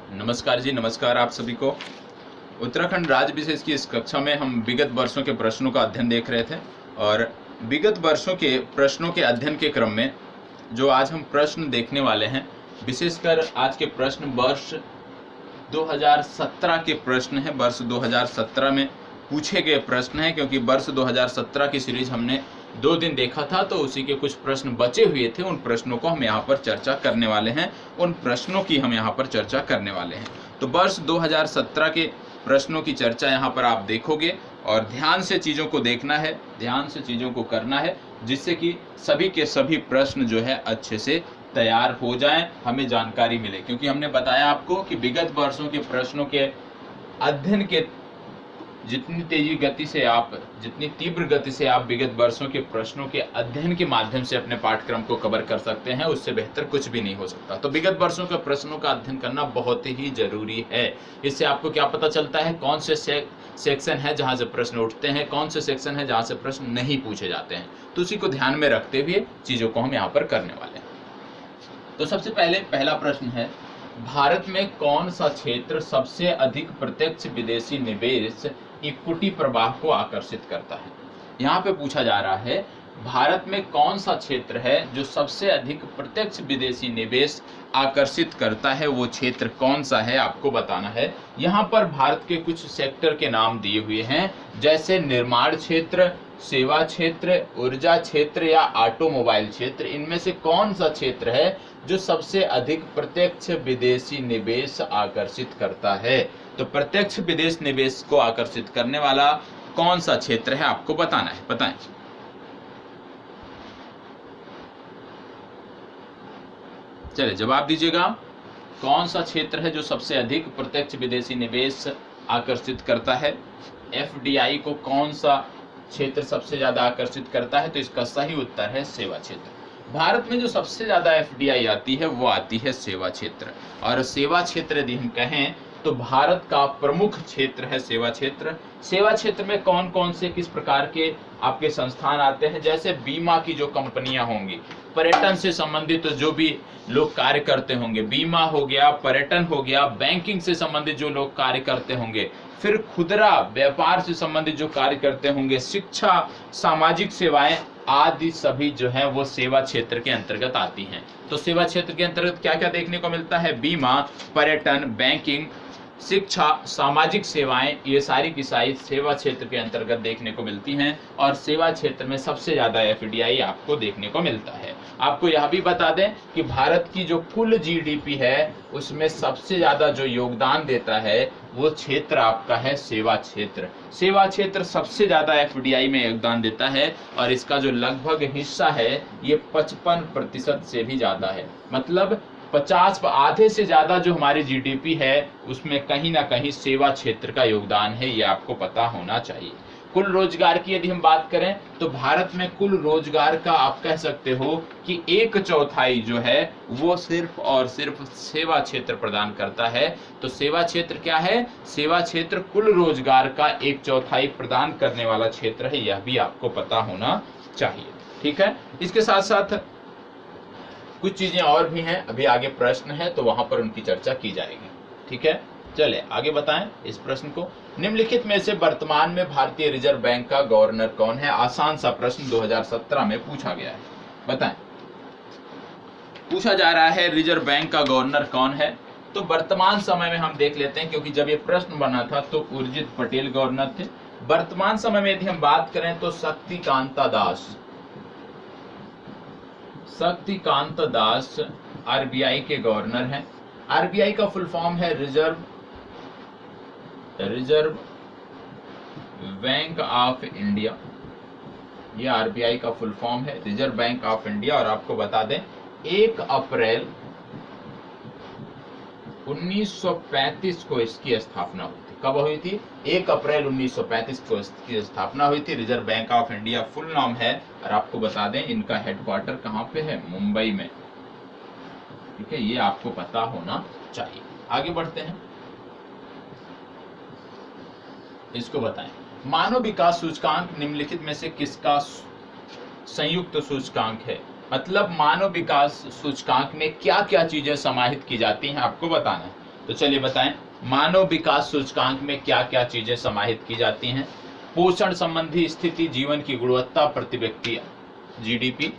नमस्कार जी, नमस्कार आप सभी को। उत्तराखंड राज्य विशेष की इस कक्षा में हम विगत वर्षों के प्रश्नों का अध्ययन देख रहे थे और विगत वर्षों के प्रश्नों के अध्ययन के क्रम में जो आज हम प्रश्न देखने वाले हैं, विशेषकर आज के प्रश्न वर्ष 2017 के प्रश्न हैं। वर्ष 2017 में पूछे गए प्रश्न हैं, क्योंकि वर्ष 2017 की सीरीज हमने 2 दिन देखा था, तो उसी के कुछ प्रश्न बचे हुए थे। उन प्रश्नों को हम यहाँ पर चर्चा करने वाले हैं, उन प्रश्नों की हम यहाँ पर चर्चा करने वाले हैं। तो वर्ष 2017 के प्रश्नों की चर्चा यहाँ पर आप देखोगे और ध्यान से चीज़ों को देखना है, ध्यान से चीज़ों को करना है, जिससे कि सभी के सभी प्रश्न जो है अच्छे से तैयार हो जाएं, हमें जानकारी मिले। क्योंकि हमने बताया आपको कि विगत वर्षों के प्रश्नों के अध्ययन के जितनी तीव्र गति से आप विगत वर्षों के प्रश्नों के अध्ययन के माध्यम से अपने पाठ्यक्रम को कवर कर सकते हैं, उससे बेहतर कुछ भी नहीं हो सकता। तो विगत वर्षों के प्रश्नों का अध्ययन करना बहुत ही जरूरी है। इससे आपको क्या पता चलता है, कौन से सेक्शन है जहां से प्रश्न उठते हैं, कौन से सेक्शन है जहां से प्रश्न नहीं पूछे जाते हैं। तो उसी को ध्यान में रखते हुए चीजों को हम यहाँ पर करने वाले हैं। तो सबसे पहले पहला प्रश्न है, भारत में कौन सा क्षेत्र सबसे अधिक प्रत्यक्ष विदेशी निवेश इक्विटी प्रवाह को आकर्षित करता है। यहाँ पे पूछा जा रहा है, भारत में कौन सा क्षेत्र है जो सबसे अधिक प्रत्यक्ष विदेशी निवेश आकर्षित करता है, वो क्षेत्र कौन सा है आपको बताना है। यहाँ पर भारत के कुछ सेक्टर के नाम दिए हुए हैं, जैसे निर्माण क्षेत्र, सेवा क्षेत्र, ऊर्जा क्षेत्र या ऑटोमोबाइल क्षेत्र। इनमें से कौन सा क्षेत्र है जो सबसे अधिक प्रत्यक्ष विदेशी निवेश आकर्षित करता है। तो प्रत्यक्ष विदेश निवेश को आकर्षित करने वाला कौन सा क्षेत्र है आपको बताना है, बताएं। चलिए जवाब दीजिएगा, कौन सा क्षेत्र है जो सबसे अधिक प्रत्यक्ष विदेशी निवेश आकर्षित करता है। एफडीआई को कौन सा क्षेत्र सबसे ज्यादा आकर्षित करता है, तो इसका सही उत्तर है सेवा क्षेत्र। भारत में जो सबसे ज्यादा एफडीआई आती है वो आती है सेवा क्षेत्र। और सेवा क्षेत्र यदि हम कहें तो भारत का प्रमुख क्षेत्र है सेवा क्षेत्र। सेवा क्षेत्र में कौन कौन से किस प्रकार के आपके संस्थान आते हैं, जैसे बीमा की जो कंपनियां होंगी, पर्यटन से संबंधित जो भी लोग कार्य करते होंगे, बीमा हो गया, पर्यटन हो गया, बैंकिंग से संबंधित जो लोग कार्य करते होंगे, फिर खुदरा व्यापार से संबंधित जो कार्य करते होंगे, शिक्षा, सामाजिक सेवाएं आदि सभी जो है वो सेवा क्षेत्र के अंतर्गत आती हैं। तो सेवा क्षेत्र के अंतर्गत क्या क्या देखने को मिलता है, बीमा, पर्यटन, बैंकिंग, शिक्षा, सामाजिक सेवाएं, ये सारी की सारी सेवा क्षेत्र के अंतर्गत देखने को मिलती हैं। और सेवा क्षेत्र में सबसे ज्यादा एफडीआई आपको देखने को मिलता है। आपको यह भी बता दें कि भारत की जो कुल जीडीपी है उसमें सबसे ज्यादा जो योगदान देता है वो क्षेत्र आपका है सेवा क्षेत्र। सेवा क्षेत्र सबसे ज्यादा एफडीआई में योगदान देता है और इसका जो लगभग हिस्सा है ये 55% से भी ज्यादा है। मतलब 50 आधे से ज्यादा जो हमारी जीडीपी है उसमें कहीं ना कहीं सेवा क्षेत्र का योगदान है, ये आपको पता होना चाहिए। कुल रोजगार की यदि हम बात करें तो भारत में कुल रोजगार का आप कह सकते हो कि 1/4 जो है वो सिर्फ और सिर्फ सेवा क्षेत्र प्रदान करता है। तो सेवा क्षेत्र क्या है, सेवा क्षेत्र कुल रोजगार का 1/4 प्रदान करने वाला क्षेत्र है, यह भी आपको पता होना चाहिए। ठीक है, इसके साथ साथ कुछ चीजें और भी हैं, अभी आगे प्रश्न है तो वहां पर उनकी चर्चा की जाएगी। ठीक है, चले आगे बताएं इस प्रश्न को। निम्नलिखित में से वर्तमान में भारतीय रिजर्व बैंक का गवर्नर कौन है। आसान सा प्रश्न 2017 में पूछा गया है, बताएं। पूछा जा रहा है रिजर्व बैंक का गवर्नर कौन है। तो वर्तमान समय में हम देख लेते हैं, क्योंकि जब ये प्रश्न बना था तो उर्जित पटेल गवर्नर थे। वर्तमान समय में यदि हम बात करें तो शक्तिकांत दास आरबीआई के गवर्नर हैं। आरबीआई का फुल फॉर्म है रिजर्व बैंक ऑफ इंडिया। ये आरबीआई का फुल फॉर्म है, रिजर्व बैंक ऑफ इंडिया। और आपको बता दें 1 अप्रैल 1935 को इसकी स्थापना हुई थी। कब हुई थी, 1 अप्रैल 1935 को इसकी स्थापना हुई थी। Reserve bank of India full नाम है। और आपको बता दें इनका हेडक्वार्टर कहाँ पे है, मुंबई में। ठीक है, ये आपको पता होना चाहिए। आगे बढ़ते हैं, इसको बताएं। मानव विकास सूचकांक निम्नलिखित में से किसका संयुक्त सूचकांक है। मतलब मानव विकास सूचकांक में क्या क्या चीजें समाहित की जाती हैं आपको बताना है। तो चलिए बताएं, मानव विकास सूचकांक में क्या क्या चीजें समाहित की जाती हैं? पोषण संबंधी स्थिति, जीवन की गुणवत्ता, प्रति व्यक्ति जीडीपी,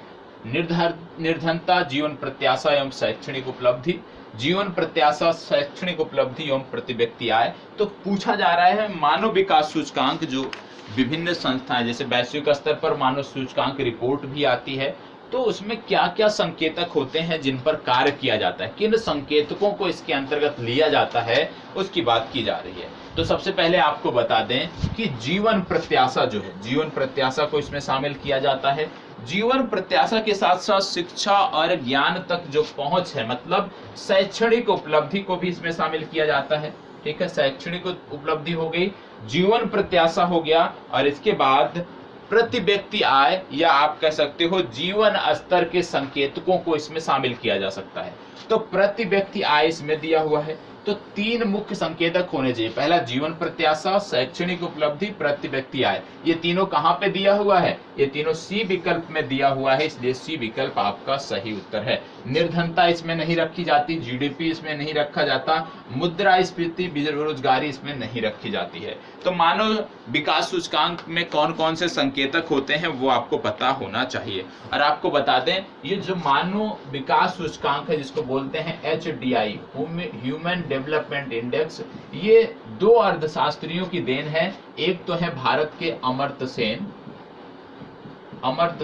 निर्धनता, जीवन प्रत्याशा एवं शैक्षणिक उपलब्धि, जीवन प्रत्याशा, शैक्षणिक उपलब्धि एवं प्रति व्यक्ति आय। तो पूछा जा रहा है मानव विकास सूचकांक जो विभिन्न संस्थाएं, जैसे वैश्विक स्तर पर मानव सूचकांक रिपोर्ट भी आती है, तो उसमें क्या क्या संकेतक होते हैं जिन पर कार्य किया जाता है, किन संकेतकों को इसके अंतर्गत लिया जाता है, उसकी बात की जा रही है। तो सबसे पहले आपको बता दें कि जीवन प्रत्याशा जो है, जीवन प्रत्याशा को इसमें शामिल किया जाता है। जीवन प्रत्याशा के साथ साथ शिक्षा और ज्ञान तक जो पहुंच है, मतलब शैक्षणिक उपलब्धि को भी इसमें शामिल किया जाता है। ठीक है, शैक्षणिक उपलब्धि हो गई, जीवन प्रत्याशा हो गया, और इसके बाद प्रति व्यक्ति आय या आप कह सकते हो जीवन स्तर के संकेतकों को इसमें शामिल किया जा सकता है। तो प्रति व्यक्ति आय इसमें दिया हुआ है। तो तीन मुख्य संकेतक होने चाहिए, पहला जीवन प्रत्याशा, शैक्षणिक उपलब्धि, प्रति व्यक्ति आय। ये तीनों कहां पे दिया हुआ है? ये तीनों सी विकल्प में दिया हुआ है, इसलिए सी विकल्प आपका सही उत्तर है। निर्धनता इसमें नहीं रखी जाती, जीडीपी इसमें नहीं रखा जाता, मुद्रास्फीति, बेरोजगारी इसमें नहीं रखी जाती है। तो मानव विकास सूचकांक में कौन कौन से संकेतक होते हैं वो आपको पता होना चाहिए। और आपको बता दें, ये जो मानव विकास सूचकांक है जिसको बोलते हैं HDI, ह्यूमन डेवलपमेंट इंडेक्स, ये दो अर्थशास्त्रियों की देन है। एक तो है भारत के अमर्त्य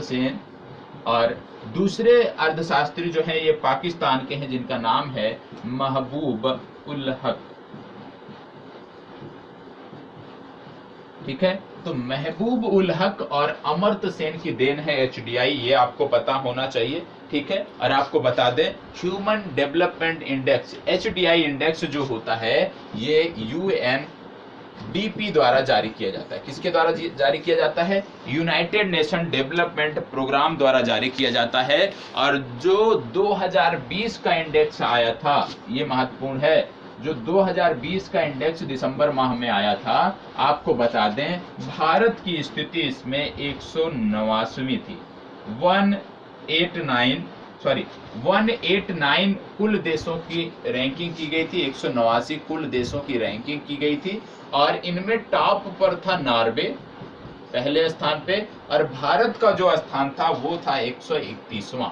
सेन, और दूसरे अर्थशास्त्री जो है ये पाकिस्तान के हैं जिनका नाम है महबूब उल हक। ठीक है, तो महबूब उल हक और अमर्त्य सेन की देन है HDI, ये आपको पता होना चाहिए। ठीक है, और आपको बता दें human development index, HDI index जो होता है ये UNDP द्वारा जारी किया जाता है। किसके द्वारा जारी किया जाता है? यूनाइटेड नेशन डेवलपमेंट प्रोग्राम द्वारा जारी किया जाता है। और जो 2020 का इंडेक्स आया था, ये महत्वपूर्ण है, जो 2020 का इंडेक्स दिसंबर माह में आया था, आपको बता दें भारत की स्थिति इसमें 189वीं थी। 189 कुल देशों की रैंकिंग की गई थी, 189 कुल देशों की रैंकिंग की गई थी, और इनमें टॉप पर था नॉर्वे पहले स्थान पे, और भारत का जो स्थान था वो था 131वां।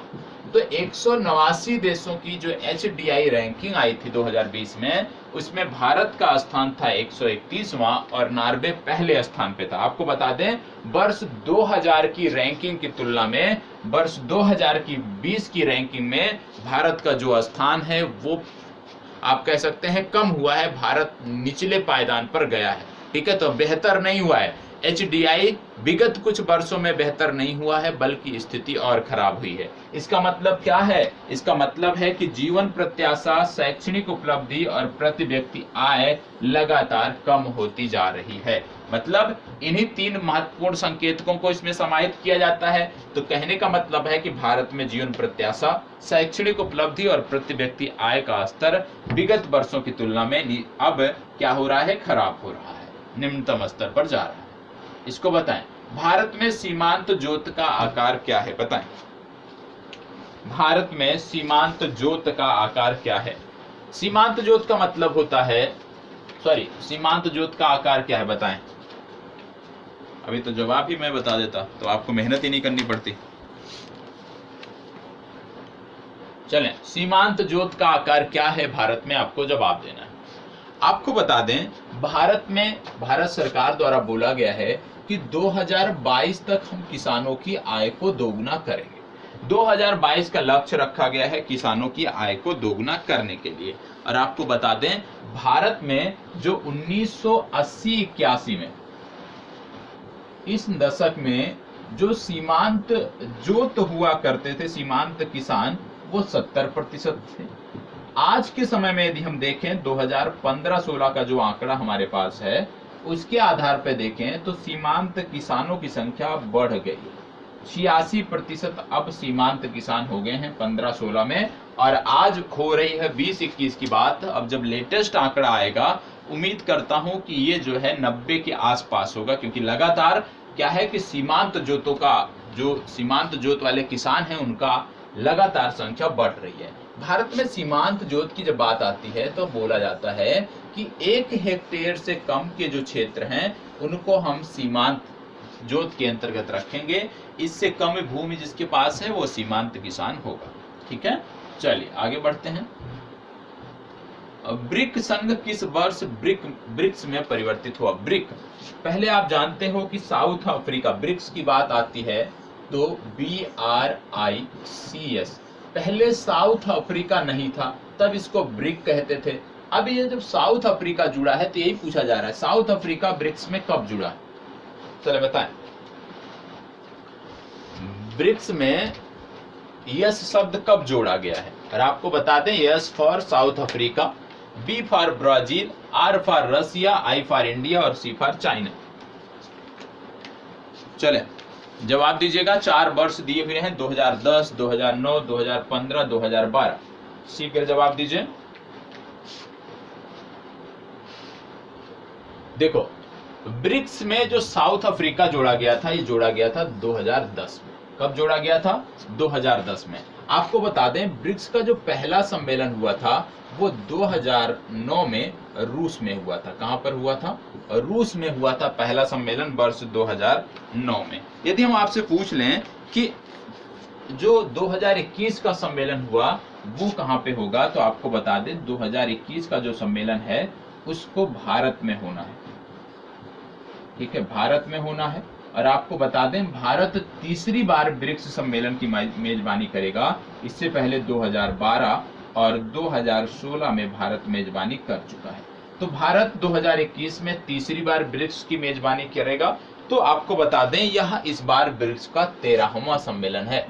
तो 189 देशों की जो HDI रैंकिंग आई थी 2020 में, उसमें भारत का स्थान था 131वां और नॉर्वे पहले स्थान पे था। आपको बता दें वर्ष 2000 की रैंकिंग की तुलना में वर्ष 2020 की रैंकिंग में भारत का जो स्थान है वो आप कह सकते हैं कम हुआ है, भारत निचले पायदान पर गया है। ठीक है, तो बेहतर नहीं हुआ है। HDI विगत कुछ वर्षों में बेहतर नहीं हुआ है, बल्कि स्थिति और खराब हुई है। इसका मतलब क्या है? इसका मतलब है कि जीवन प्रत्याशा, शैक्षणिक उपलब्धि और प्रति व्यक्ति आय लगातार कम होती जा रही है। मतलब इन्हीं तीन महत्वपूर्ण संकेतकों को इसमें समाहित किया जाता है। तो कहने का मतलब है कि भारत में जीवन प्रत्याशा, शैक्षणिक उपलब्धि और प्रति व्यक्ति आय का स्तर विगत वर्षों की तुलना में अब क्या हो रहा है? खराब हो रहा है, निम्नतम स्तर पर जा रहा है। इसको बताएं, भारत में सीमांत जोत का आकार क्या है? बताएं, भारत में सीमांत जोत का आकार क्या है? सीमांत जोत का मतलब होता है, सीमांत जोत का आकार क्या है? बताएं। अभी तो जवाब ही मैं बता देता तो आपको मेहनत ही नहीं करनी पड़ती। चलें, सीमांत जोत का आकार क्या है भारत में, आपको जवाब देना है। आपको बता दें भारत में भारत सरकार द्वारा बोला गया है कि 2022 तक हम किसानों की आय को दोगुना करेंगे। 2022 का लक्ष्य रखा गया है किसानों की आय को दोगुना करने के लिए। और आपको बता दें भारत में जो 1980-81 में, इस दशक में जो सीमांत जोत हुआ करते थे, सीमांत किसान, वो 70% थे। आज के समय में यदि हम देखें 2015-16 का जो आंकड़ा हमारे पास है, उसके आधार पर देखें तो सीमांत किसानों की संख्या बढ़ गई है। 86% अब सीमांत किसान हो गए हैं 15-16 में, और आज हो रही है 20-21 की बात। अब जब लेटेस्ट आंकड़ा आएगा, उम्मीद करता हूं कि ये जो है 90 के आसपास होगा, क्योंकि लगातार क्या है कि सीमांत जोतों का, जो सीमांत जोत वाले किसान हैं, उनका लगातार संख्या बढ़ रही है। भारत में सीमांत जोत की जब बात आती है तो बोला जाता है कि 1 हेक्टेयर से कम के जो क्षेत्र हैं उनको हम सीमांत जोत के अंतर्गत रखेंगे। इससे कम भूमि जिसके पास है वो सीमांत किसान होगा। ठीक है, चलिए आगे बढ़ते हैं। ब्रिक संघ किस वर्ष ब्रिक्स में परिवर्तित हुआ? ब्रिक, पहले आप जानते हो कि साउथ अफ्रीका, ब्रिक्स की बात आती है तो BRICS, पहले साउथ अफ्रीका नहीं था तब इसको ब्रिक कहते थे। अब ये जब साउथ अफ्रीका जुड़ा है तो यही पूछा जा रहा है साउथ अफ्रीका ब्रिक्स में कब जुड़ा? चले बताएं। ब्रिक्स में यस शब्द कब जोड़ा गया है? और आपको बता दें, S for South Africa, B for Brazil, R for Russia, I for India और सी फॉर चाइना। चले जवाब दीजिएगा। 4 वर्ष दिए हुए हैं, 2010, 2009, 2015, 2012। शीघ्र जवाब दीजिए। देखो, ब्रिक्स में जो साउथ अफ्रीका जोड़ा गया था, ये जोड़ा गया था 2010 में। कब जोड़ा गया था? 2010 में। आपको बता दें, ब्रिक्स का जो पहला सम्मेलन हुआ था वो 2009 में रूस में हुआ था। कहां पर हुआ था? रूस में हुआ था पहला सम्मेलन, वर्ष 2009 में। यदि हम आपसे पूछ लें कि जो 2021 का सम्मेलन हुआ वो कहां पे होगा, तो आपको बता दें 2021 का जो सम्मेलन है उसको भारत में होना है। ठीक है, भारत में होना है। और आपको बता दें, भारत तीसरी बार ब्रिक्स सम्मेलन की मेजबानी करेगा। इससे पहले 2012 और 2016 में भारत मेजबानी कर चुका है। तो भारत 2021 में तीसरी बार ब्रिक्स की मेजबानी करेगा। तो आपको बता दें, यह इस बार ब्रिक्स का 13वां सम्मेलन है।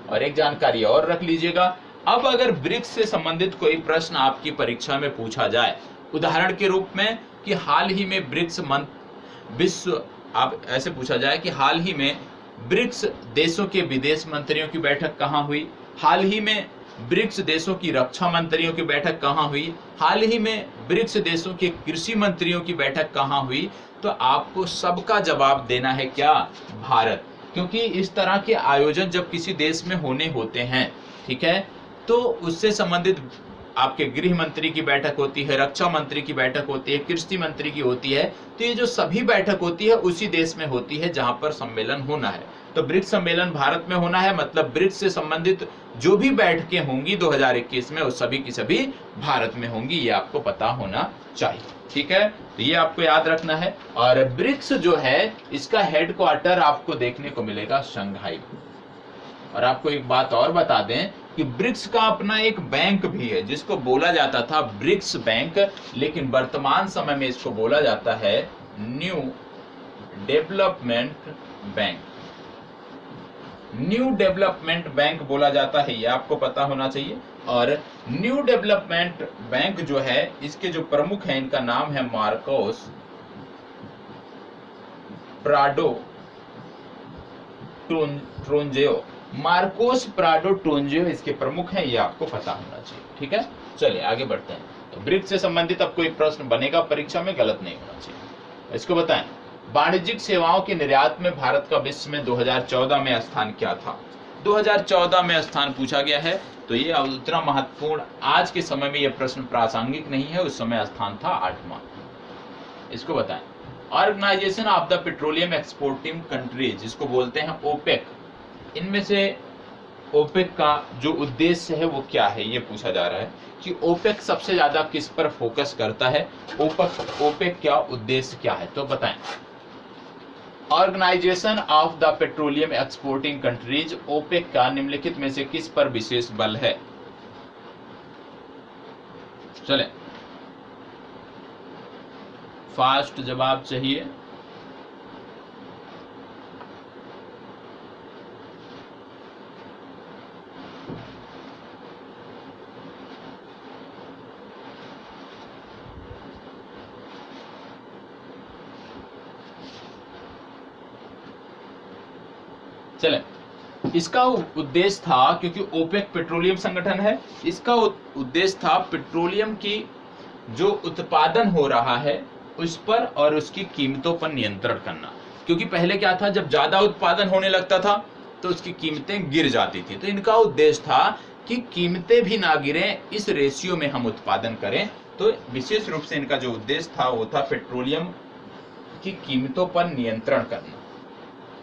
और एक जानकारी और रख लीजिएगा, अब अगर ब्रिक्स से संबंधित कोई प्रश्न आपकी परीक्षा में पूछा जाए, उदाहरण के रूप में कि हाल ही में ब्रिक्स विश्व, आप ऐसे पूछा जाए कि हाल ही में ब्रिक्स देशों के विदेश मंत्रियों की बैठक कहां हुई, हाल ही में ब्रिक्स देशों की रक्षा मंत्रियों की बैठक कहां हुई, हाल ही में ब्रिक्स देशों के कृषि मंत्रियों की बैठक कहां हुई, तो आपको सबका जवाब देना है क्या? भारत। क्योंकि इस तरह के आयोजन जब किसी देश में होने होते हैं, ठीक है, तो उससे संबंधित आपके गृह मंत्री की बैठक होती है, रक्षा मंत्री की बैठक होती है, कृषि मंत्री की होती है। तो ये जो सभी बैठक होती है उसी देश में होती है जहां पर सम्मेलन होना है। तो ब्रिक्स सम्मेलन भारत में होना है, मतलब ब्रिक्स से संबंधित जो भी बैठकें होंगी 2021 में, वो सभी की सभी भारत में होंगी। ये आपको पता होना चाहिए। ठीक है, तो ये आपको याद रखना है। और ब्रिक्स जो है इसका हेडक्वार्टर आपको देखने को मिलेगा शंघाई। और आपको एक बात और बता दें कि ब्रिक्स का अपना एक बैंक भी है जिसको बोला जाता था ब्रिक्स बैंक, लेकिन वर्तमान समय में इसको बोला जाता है new development bank. New development bank बोला जाता है, ये आपको पता होना चाहिए। और न्यू डेवलपमेंट बैंक जो है, इसके जो प्रमुख हैं इनका नाम है मार्कोस प्राडो ट्रोंजेओ। मार्कोस प्राडो ट्रोंजेओ इसके प्रमुख हैं, ये आपको पता होना चाहिए। ठीक है, चलिए आगे बढ़ते हैं। तो ब्रिक्स से संबंधित अब कोई प्रश्न बनेगा परीक्षा में, गलत नहीं होना चाहिए। इसको बताएं, वाणिज्यिक सेवाओं के निर्यात में भारत का विश्व में 2014 में स्थान क्या था? 2014 में स्थान पूछा गया है, तो ये उतना महत्वपूर्ण, आज के समय में यह प्रश्न प्रासंगिक नहीं है, उस समय स्थान था 8वां। इसको बताएं, organisation of the petroleum exporting countries, जिसको बोलते हैं ओपेक, इनमें से ओपेक का जो उद्देश्य है वो क्या है, ये पूछा जा रहा है कि ओपेक सबसे ज्यादा किस पर फोकस करता है, ओपेक क्या उद्देश्य क्या है, तो बताएं। Organisation of the petroleum exporting countries, OPEC का निम्नलिखित में से किस पर विशेष बल है? चलें, फास्ट जवाब चाहिए। चलें, इसका उद्देश्य था, क्योंकि ओपेक पेट्रोलियम संगठन है, इसका उद्देश्य था पेट्रोलियम की जो उत्पादन हो रहा है उस पर और उसकी कीमतों पर नियंत्रण करना। क्योंकि पहले क्या था, जब ज्यादा उत्पादन होने लगता था तो उसकी कीमतें गिर जाती थी। तो इनका उद्देश्य था कि कीमतें भी ना गिरें, इस रेशियो में हम उत्पादन करें। तो विशेष रूप से इनका जो उद्देश्य था वो था पेट्रोलियम की कीमतों पर नियंत्रण करना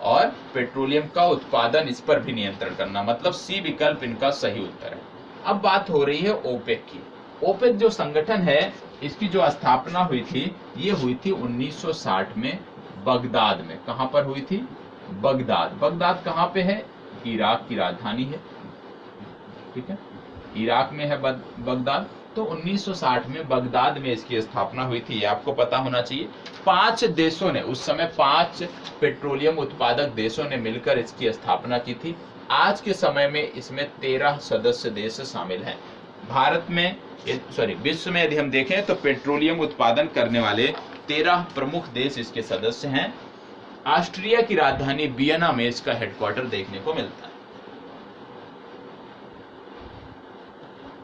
और पेट्रोलियम का उत्पादन, इस पर भी नियंत्रण करना। मतलब सी विकल्प इनका सही उत्तर है। अब बात हो रही है ओपेक की। ओपेक जो संगठन है, इसकी जो स्थापना हुई थी, ये हुई थी 1960 में बगदाद में। कहां पर हुई थी? बगदाद। बगदाद कहां पे है? इराक की राजधानी है, ठीक है, इराक में है बगदाद। तो 1960 में बगदाद में इसकी स्थापना हुई थी, ये आपको पता होना चाहिए। 5 देशों ने, उस समय 5 पेट्रोलियम उत्पादक देशों ने मिलकर इसकी स्थापना की थी। आज के समय में इसमें 13 सदस्य देश शामिल हैं। भारत में, विश्व में यदि हम देखें तो पेट्रोलियम उत्पादन करने वाले 13 प्रमुख देश इसके सदस्य हैं। ऑस्ट्रिया की राजधानी वियना में इसका हेडक्वार्टर देखने को मिलता है।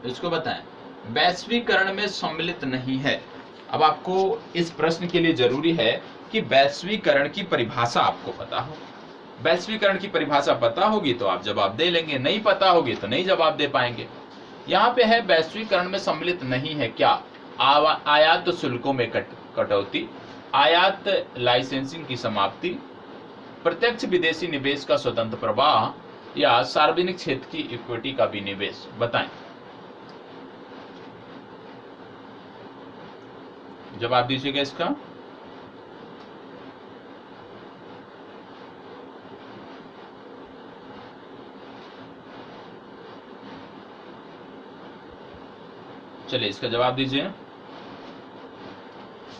इसको बताएं, वैश्वीकरण में सम्मिलित नहीं है। अब आपको इस प्रश्न के लिए जरूरी है कि वैश्वीकरण की परिभाषा आपको पता हो। वैश्वीकरण की परिभाषा पता होगी तो आप जवाब दे लेंगे, नहीं पता होगी तो नहीं जवाब दे पाएंगे। यहाँ पे है वैश्वीकरण में सम्मिलित नहीं है क्या? आयात शुल्कों में कटौती, आयात लाइसेंसिंग की समाप्ति, प्रत्यक्ष विदेशी निवेश का स्वतंत्र प्रवाह, या सार्वजनिक क्षेत्र की इक्विटी का विनिवेश। बताएं, जवाब दीजिएगा इसका। चलिए इसका जवाब दीजिए।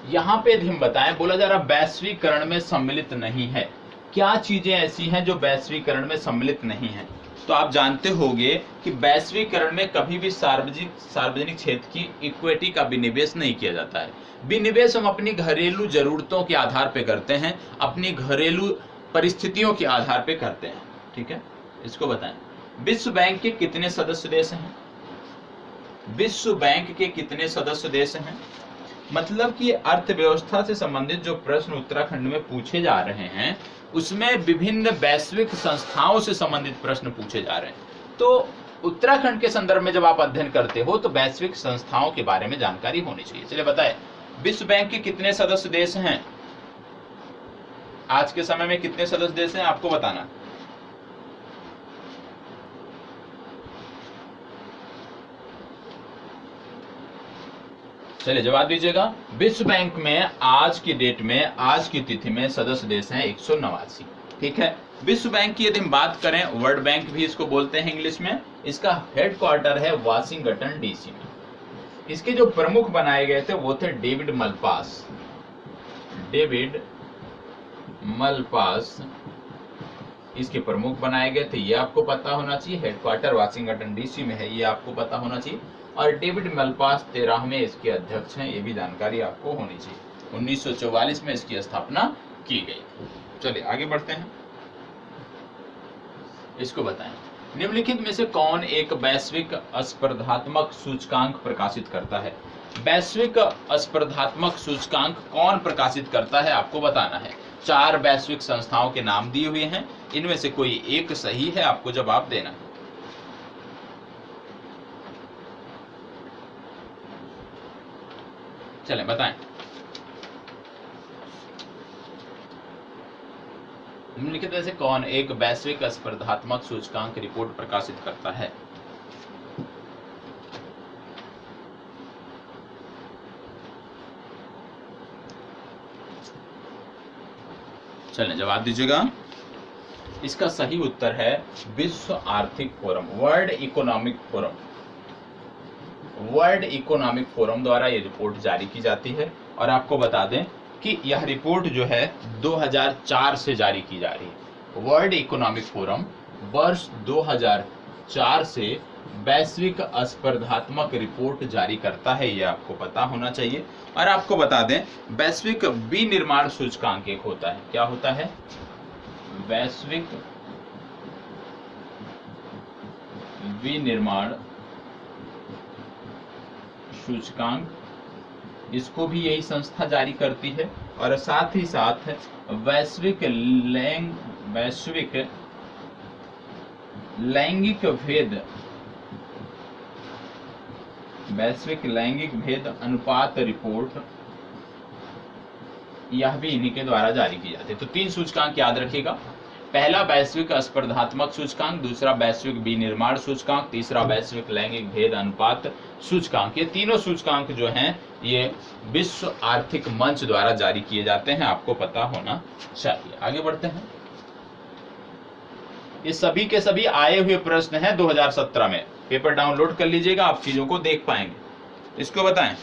यहां पे हम बताएं, बोला जा रहा वैश्वीकरण में सम्मिलित नहीं है। क्या चीजें ऐसी हैं जो वैश्वीकरण में सम्मिलित नहीं है? तो आप जानते होंगे कि वैश्वीकरण में कभी भी सार्वजनिक क्षेत्र की इक्विटी का विनिवेश नहीं किया जाता है। विनिवेश हम अपनी घरेलू जरूरतों के आधार पे करते हैं, अपनी घरेलू परिस्थितियों के आधार पे करते हैं, ठीक है। इसको बताएं, विश्व बैंक के कितने सदस्य देश हैं? विश्व बैंक के कितने सदस्य देश हैं? मतलब कि अर्थव्यवस्था से संबंधित जो प्रश्न उत्तराखंड में पूछे जा रहे हैं, उसमें विभिन्न वैश्विक संस्थाओं से संबंधित प्रश्न पूछे जा रहे हैं। तो उत्तराखंड के संदर्भ में जब आप अध्ययन करते हो तो वैश्विक संस्थाओं के बारे में जानकारी होनी चाहिए। चलिए बताएं, विश्व बैंक के कितने सदस्य देश हैं? आज के समय में कितने सदस्य देश हैं आपको बताना। चलिए जवाब दीजिएगा। विश्व बैंक में आज की डेट में, आज की तिथि में सदस्य देश हैं 189, ठीक है। विश्व बैंक की यदि हम बात करें, वर्ल्ड बैंक भी इसको बोलते हैं इंग्लिश में, इसका हेडक्वार्टर है वाशिंगटन डीसी में। इसके जो प्रमुख बनाए गए थे वो थे डेविड मलपास। डेविड मलपास इसके प्रमुख बनाए गए थे, ये आपको पता होना चाहिए। हेडक्वार्टर वाशिंगटन डीसी में है, ये आपको पता होना चाहिए। और डेविड मलपास 13वें इसके अध्यक्ष हैं, ये भी जानकारी आपको होनी चाहिए। 1944 में इसकी स्थापना की गई। चलिए आगे बढ़ते हैं, इसको बताएं, निम्नलिखित में से कौन एक वैश्विक स्पर्धात्मक सूचकांक प्रकाशित करता है? वैश्विक स्पर्धात्मक सूचकांक कौन प्रकाशित करता है आपको बताना है। 4 वैश्विक संस्थाओं के नाम दिए हुए हैं, इनमें से कोई एक सही है, आपको जवाब देना है। चलें बताएं, निम्नलिखित में से कौन एक वैश्विक स्पर्धात्मक सूचकांक रिपोर्ट प्रकाशित करता है? चलें जवाब दीजिएगा। इसका सही उत्तर है विश्व आर्थिक forum, world economic forum. World economic forum द्वारा ये रिपोर्ट जारी की जाती है। और आपको बता दें कि यह रिपोर्ट जो है 2004 से जारी की जा रही है। वर्ल्ड इकोनॉमिक फोरम वर्ष 2004 से वैश्विक स्पर्धात्मक रिपोर्ट जारी करता है, ये आपको पता होना चाहिए। और आपको बता दें, वैश्विक विनिर्माण सूचकांक एक होता है। क्या होता है? वैश्विक विनिर्माण सूचकांक, इसको भी यही संस्था जारी करती है। और साथ ही साथ वैश्विक लैंगिक भेद, वैश्विक लैंगिक भेद अनुपात रिपोर्ट, यह भी इन्हीं के द्वारा जारी की जाती है। तो 3 सूचकांक याद रखिएगा। पहला वैश्विक स्पर्धात्मक सूचकांक, दूसरा वैश्विक विनिर्माण सूचकांक, तीसरा वैश्विक लैंगिक भेद अनुपात सूचकांक। ये तीनों सूचकांक जो हैं ये विश्व आर्थिक मंच द्वारा जारी किए जाते हैं, आपको पता होना चाहिए। आगे बढ़ते हैं। ये सभी के सभी आए हुए प्रश्न हैं 2017 में, पेपर डाउनलोड कर लीजिएगा, आप चीजों को देख पाएंगे। इसको बताएं,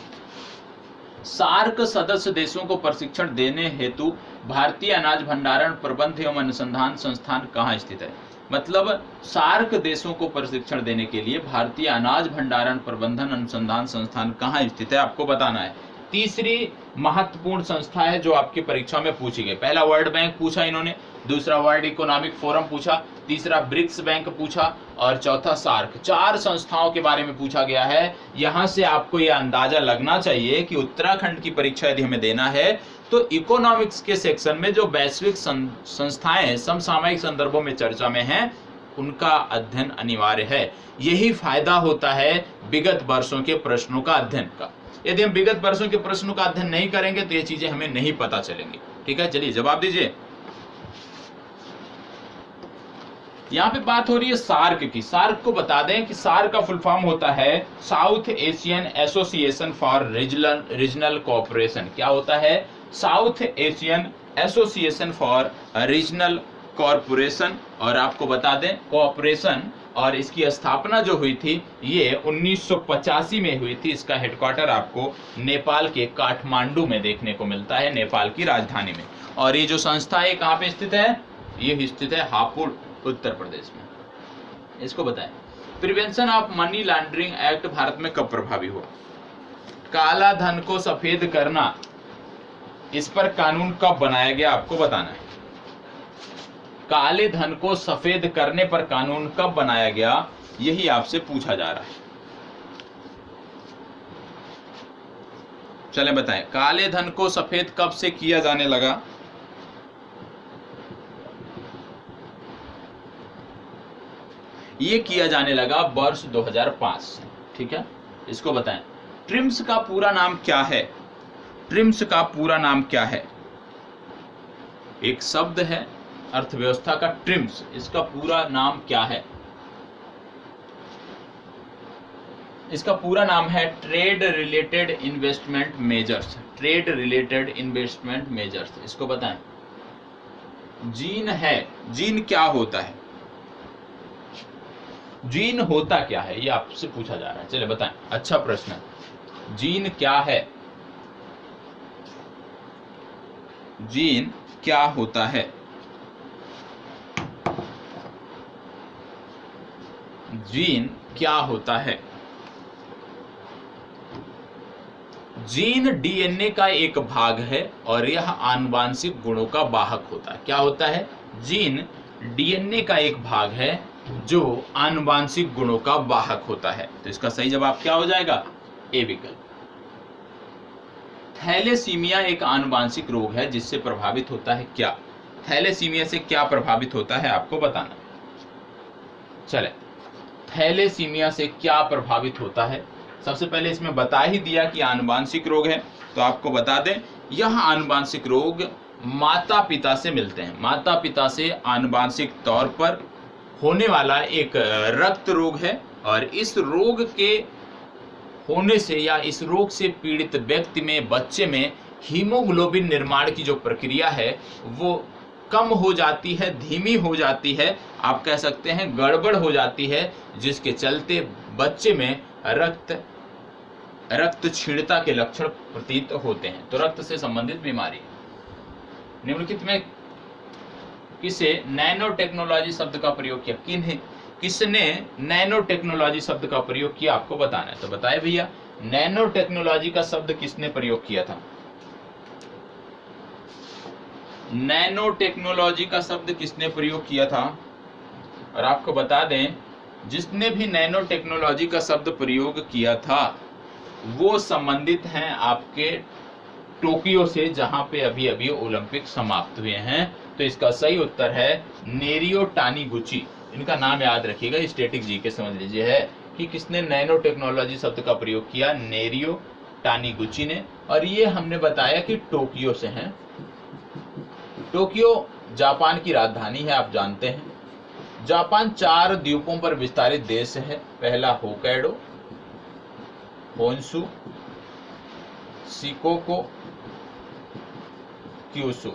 सार्क सदस्य देशों को प्रशिक्षण देने हेतु भारतीय अनाज भंडारण प्रबंध एवं अनुसंधान संस्थान कहाँ स्थित है? मतलब सार्क देशों को प्रशिक्षण देने के लिए भारतीय अनाज भंडारण प्रबंधन अनुसंधान संस्थान कहाँ स्थित है, आपको बताना है। तीसरी महत्वपूर्ण संस्था है जो आपकी परीक्षा में पूछी गई। पहला वर्ल्ड बैंक पूछा इन्होंने, दूसरा वर्ल्ड इकोनॉमिक फोरम पूछा, तीसरा ब्रिक्स बैंक पूछा और चौथा सार्क। 4 संस्थाओं के बारे में पूछा गया है। यहां से आपको यह अंदाजा लगना चाहिए कि उत्तराखंड की परीक्षा यदि हमें देना है तो इकोनॉमिक्स के सेक्शन में जो वैश्विक संस्थाएं समसामयिक संदर्भों में चर्चा में हैं उनका अध्ययन अनिवार्य है। यही फायदा होता है विगत वर्षों के प्रश्नों का अध्ययन का। यदि हम विगत वर्षों के प्रश्नों का अध्ययन नहीं करेंगे तो ये चीजें हमें नहीं पता चलेंगी। ठीक है, चलिए जवाब दीजिए। यहाँ पे बात हो रही है सार्क की। सार्क को बता दें कि सार्क का फुल फॉर्म होता है south Asian association for regional cooperation. क्या होता है? South Asian association for regional corporation. और आपको बता दें कोऑपरेशन, और इसकी स्थापना जो हुई थी ये 1985 में हुई थी। इसका हेडक्वार्टर आपको नेपाल के काठमांडू में देखने को मिलता है, नेपाल की राजधानी में। और ये जो संस्था है कहाँ पे स्थित है? ये स्थित है हापुड़, उत्तर प्रदेश में। इसको बताएं, prevention of money laundering act Bharat में कब प्रभावी हुआ? काला धन को सफेद करना, इस पर कानून कब बनाया गया, आपको बताना है। काले धन को सफेद करने पर कानून कब बनाया गया, यही आपसे पूछा जा रहा है। चलें बताएं, काले धन को सफेद कब से किया जाने लगा? ये किया जाने लगा वर्ष 2005 से। ठीक है, इसको बताएं। ट्रिम्स का पूरा नाम क्या है? ट्रिम्स का पूरा नाम क्या है? एक शब्द है अर्थव्यवस्था का ट्रिम्स, इसका पूरा नाम क्या है? इसका पूरा नाम है trade related investment measures. Trade related investment measures, इसको बताएं। जीन है, जीन क्या होता है? जीन होता क्या है, ये आपसे पूछा जा रहा है। चलिए बताएं, अच्छा प्रश्न है। जीन क्या है? जीन क्या होता है? जीन क्या होता है? जीन डीएनए का एक भाग है और यह आनुवांशिक गुणों का वाहक होता है। क्या होता है? जीन डीएनए का एक भाग है जो आनुवांशिक गुणों का वाहक होता है। तो इसका सही जवाब क्या हो जाएगा? ए विकल्प। थैलेसीमिया एक आनुवांशिक रोग है जिससे प्रभावित होता है क्या? थैलेसीमिया से क्या प्रभावित होता है, आपको बताना। चले, थैलेसीमिया से क्या प्रभावित होता है? सबसे पहले इसमें बता ही दिया कि आनुवांशिक रोग है, तो आपको बता दें यह आनुवांशिक रोग माता पिता से मिलते हैं। माता पिता से आनुवांशिक तौर पर होने वाला एक रक्त रोग है और इस रोग के होने से या इस रोग से पीड़ित व्यक्ति में, बच्चे में हीमोग्लोबिन निर्माण की जो प्रक्रिया है वो कम हो जाती है, धीमी हो जाती है, आप कह सकते हैं गड़बड़ हो जाती है, जिसके चलते बच्चे में रक्त क्षीणता के लक्षण प्रतीत होते हैं। तो रक्त से संबंधित बीमारी। निम्नलिखित में किसे नैनो टेक्नोलॉजी शब्द का प्रयोग किया? किसने नैनो टेक्नोलॉजी शब्द का प्रयोग किया, आपको बताना है। तो बताए भैया, नैनो टेक्नोलॉजी का शब्द किसने प्रयोग किया था? नैनो टेक्नोलॉजी का शब्द किसने प्रयोग किया था? और आपको बता दें जिसने भी नैनो टेक्नोलॉजी का शब्द प्रयोग किया था वो संबंधित हैं आपके टोक्यो से, जहां पे अभी अभी ओलंपिक समाप्त हुए हैं। तो इसका सही उत्तर है नेरियो टानीगुची। इनका नाम याद रखिएगा, स्टैटिक जीके समझ लीजिए। है कि किसने नैनो टेक्नोलॉजी शब्द का प्रयोग किया? नेरियो टानीगुची ने। और ये हमने बताया कि टोक्यो से हैं। टोक्यो जापान की राजधानी है, आप जानते हैं। जापान 4 द्वीपों पर विस्तारित देश है। पहला होक्काइडो, होन्शु, शिकोको, क्यूशु।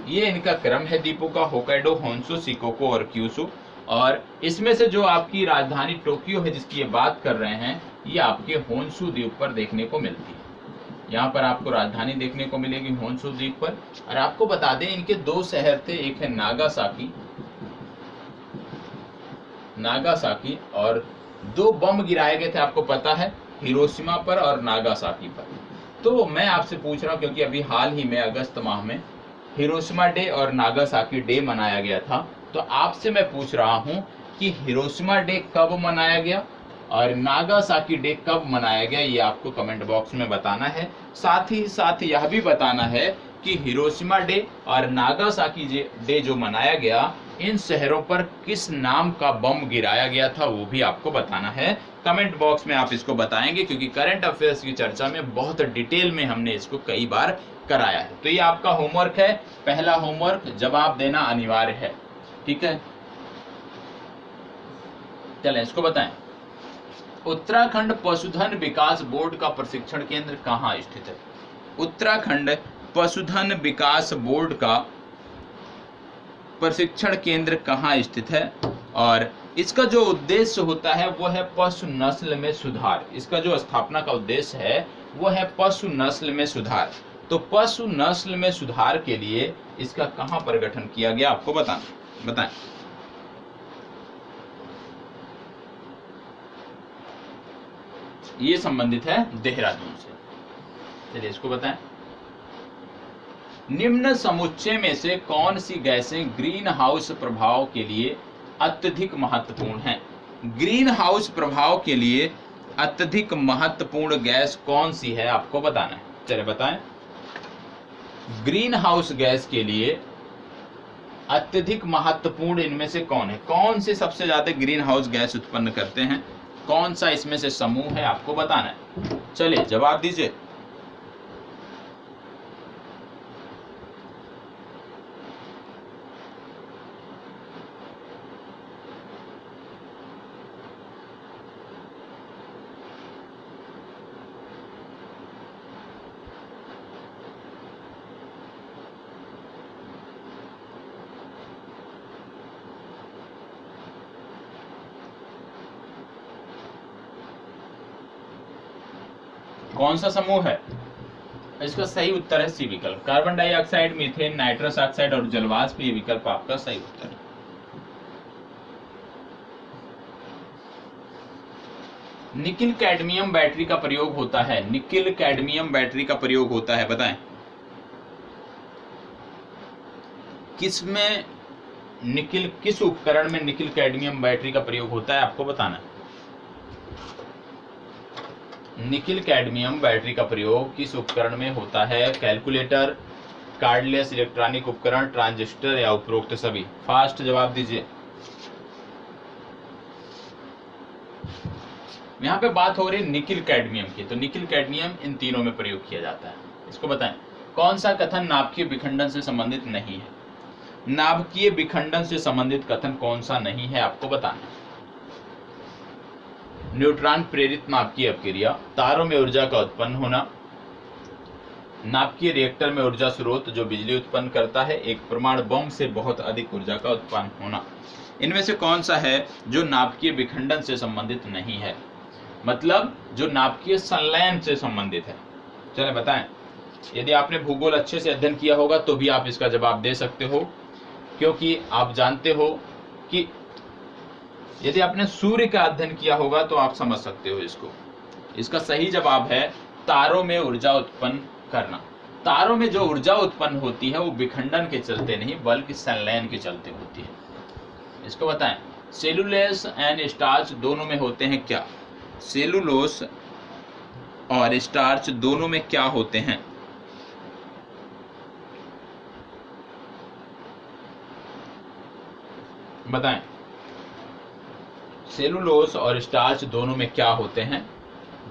ये इनका क्रम है द्वीपों का, होक्काइडो, होन्शु, शिकोको और क्यूशु। और इसमें से जो आपकी राजधानी टोक्यो है जिसकी ये बात कर रहे हैं, ये आपके होन्शु द्वीप पर देखने को मिलती है। यहाँ पर आपको राजधानी देखने को मिलेगी होन्शु द्वीप पर। और आपको बता दें इनके 2 शहर थे, एक है नागासाकी और 2 बम गिराए गए थे, आपको पता है, हिरोशिमा पर और नागासाकी पर। तो मैं आपसे पूछ रहा हूँ, क्योंकि अभी हाल ही में अगस्त माह में हिरोशिमा डे और नागासाकी डे मनाया गया था, तो आपसे मैं पूछ रहा हूँ कि हिरोशिमा डे कब मनाया गया और नागासाकी डे कब मनाया गया, ये आपको कमेंट बॉक्स में बताना है। साथ ही साथ यह भी बताना है कि हिरोशिमा डे और नागासाकी डे जो मनाया गया, इन शहरों पर किस नाम का बम गिराया गया था, वो भी आपको बताना है। कमेंट बॉक्स में आप इसको बताएंगे, क्योंकि करंट अफेयर्स की चर्चा में बहुत डिटेल में हमने इसको कई बार कराया है। तो ये आपका होमवर्क है। पहला होमवर्क, जवाब देना अनिवार्य है, ठीक है। चलें इसको बताएं। उत्तराखंड पशुधन विकास बोर्ड का प्रशिक्षण केंद्र कहाँ स्थित है? उत्तराखंड पशुधन विकास बोर्ड का प्रशिक्षण केंद्र कहाँ स्थित है? और इसका जो उद्देश्य होता है वो है पशु नस्ल में सुधार। इसका जो स्थापना का उद्देश्य है वो है पशु नस्ल में सुधार। तो पशु नस्ल में सुधार के लिए इसका कहाँ पर गठन किया गया, आपको बताएं। ये संबंधित है देहरादून से। चलिए इसको बताएं। निम्न समुच्चय में से कौन सी गैसें ग्रीन हाउस प्रभाव के लिए अत्यधिक महत्वपूर्ण हैं? ग्रीन हाउस प्रभाव के लिए अत्यधिक महत्वपूर्ण गैस कौन सी है, आपको बताना है। चलिए बताएं। ग्रीन हाउस गैस के लिए अत्यधिक महत्वपूर्ण इनमें से कौन है? कौन से सबसे ज्यादा ग्रीन हाउस गैस उत्पन्न करते हैं? कौन सा इसमें से समूह है, आपको बताना है। चलिए जवाब दीजिए। कौन सा समूह है? इसका सही उत्तर है सी विकल्प। Carbon dioxide, methane, nitrous oxide और जलवाष्प, ये विकल्प आपका सही उत्तर है। निकिल कैडमियम बैटरी का प्रयोग होता है। निकिल कैडमियम बैटरी का प्रयोग होता है, बताएं। किसमें निकिल, किस उपकरण में निकिल कैडमियम बैटरी का प्रयोग होता है, आपको बताना है। निकिल कैडमियम बैटरी का प्रयोग किस उपकरण में होता है? कैलकुलेटर, कार्डलेस इलेक्ट्रॉनिक उपकरण, ट्रांजिस्टर या उपरोक्त सभी? फास्ट जवाब दीजिए। यहाँ पे बात हो रही है निकिल कैडमियम की, तो निकिल कैडमियम इन तीनों में प्रयोग किया जाता है। इसको बताएं। कौन सा कथन नाभिकीय विखंडन से संबंधित नहीं है? नाभिकीय विखंडन से संबंधित कथन कौन सा नहीं है, आपको बताना है। न्यूट्रॉन प्रेरित नाभिकीय अपक्रिया, तारों में ऊर्जा का उत्पन्न होना, नाभिकीय रिएक्टर में ऊर्जा स्रोत जो बिजली उत्पन्न करता है, एक परमाणु बम से बहुत अधिक ऊर्जा का उत्पन्न होना। इनमें से कौन सा है जो नाभिकीय विखंडन से संबंधित नहीं है? मतलब जो नाभिकीय संलयन से संबंधित है। चले बताएं। यदि आपने भूगोल अच्छे से अध्ययन किया होगा तो भी आप इसका जवाब दे सकते हो, क्योंकि आप जानते हो कि यदि आपने सूर्य का अध्ययन किया होगा तो आप समझ सकते हो इसको। इसका सही जवाब है तारों में ऊर्जा उत्पन्न करना। तारों में जो ऊर्जा उत्पन्न होती है वो विखंडन के चलते नहीं बल्कि संलयन के चलते होती है। इसको बताएं। सेलुलोस एंड स्टार्च दोनों में होते हैं क्या? सेलुलोस और स्टार्च दोनों में क्या होते हैं? बताएं, सेलुलोज और स्टार्च दोनों में क्या होते हैं?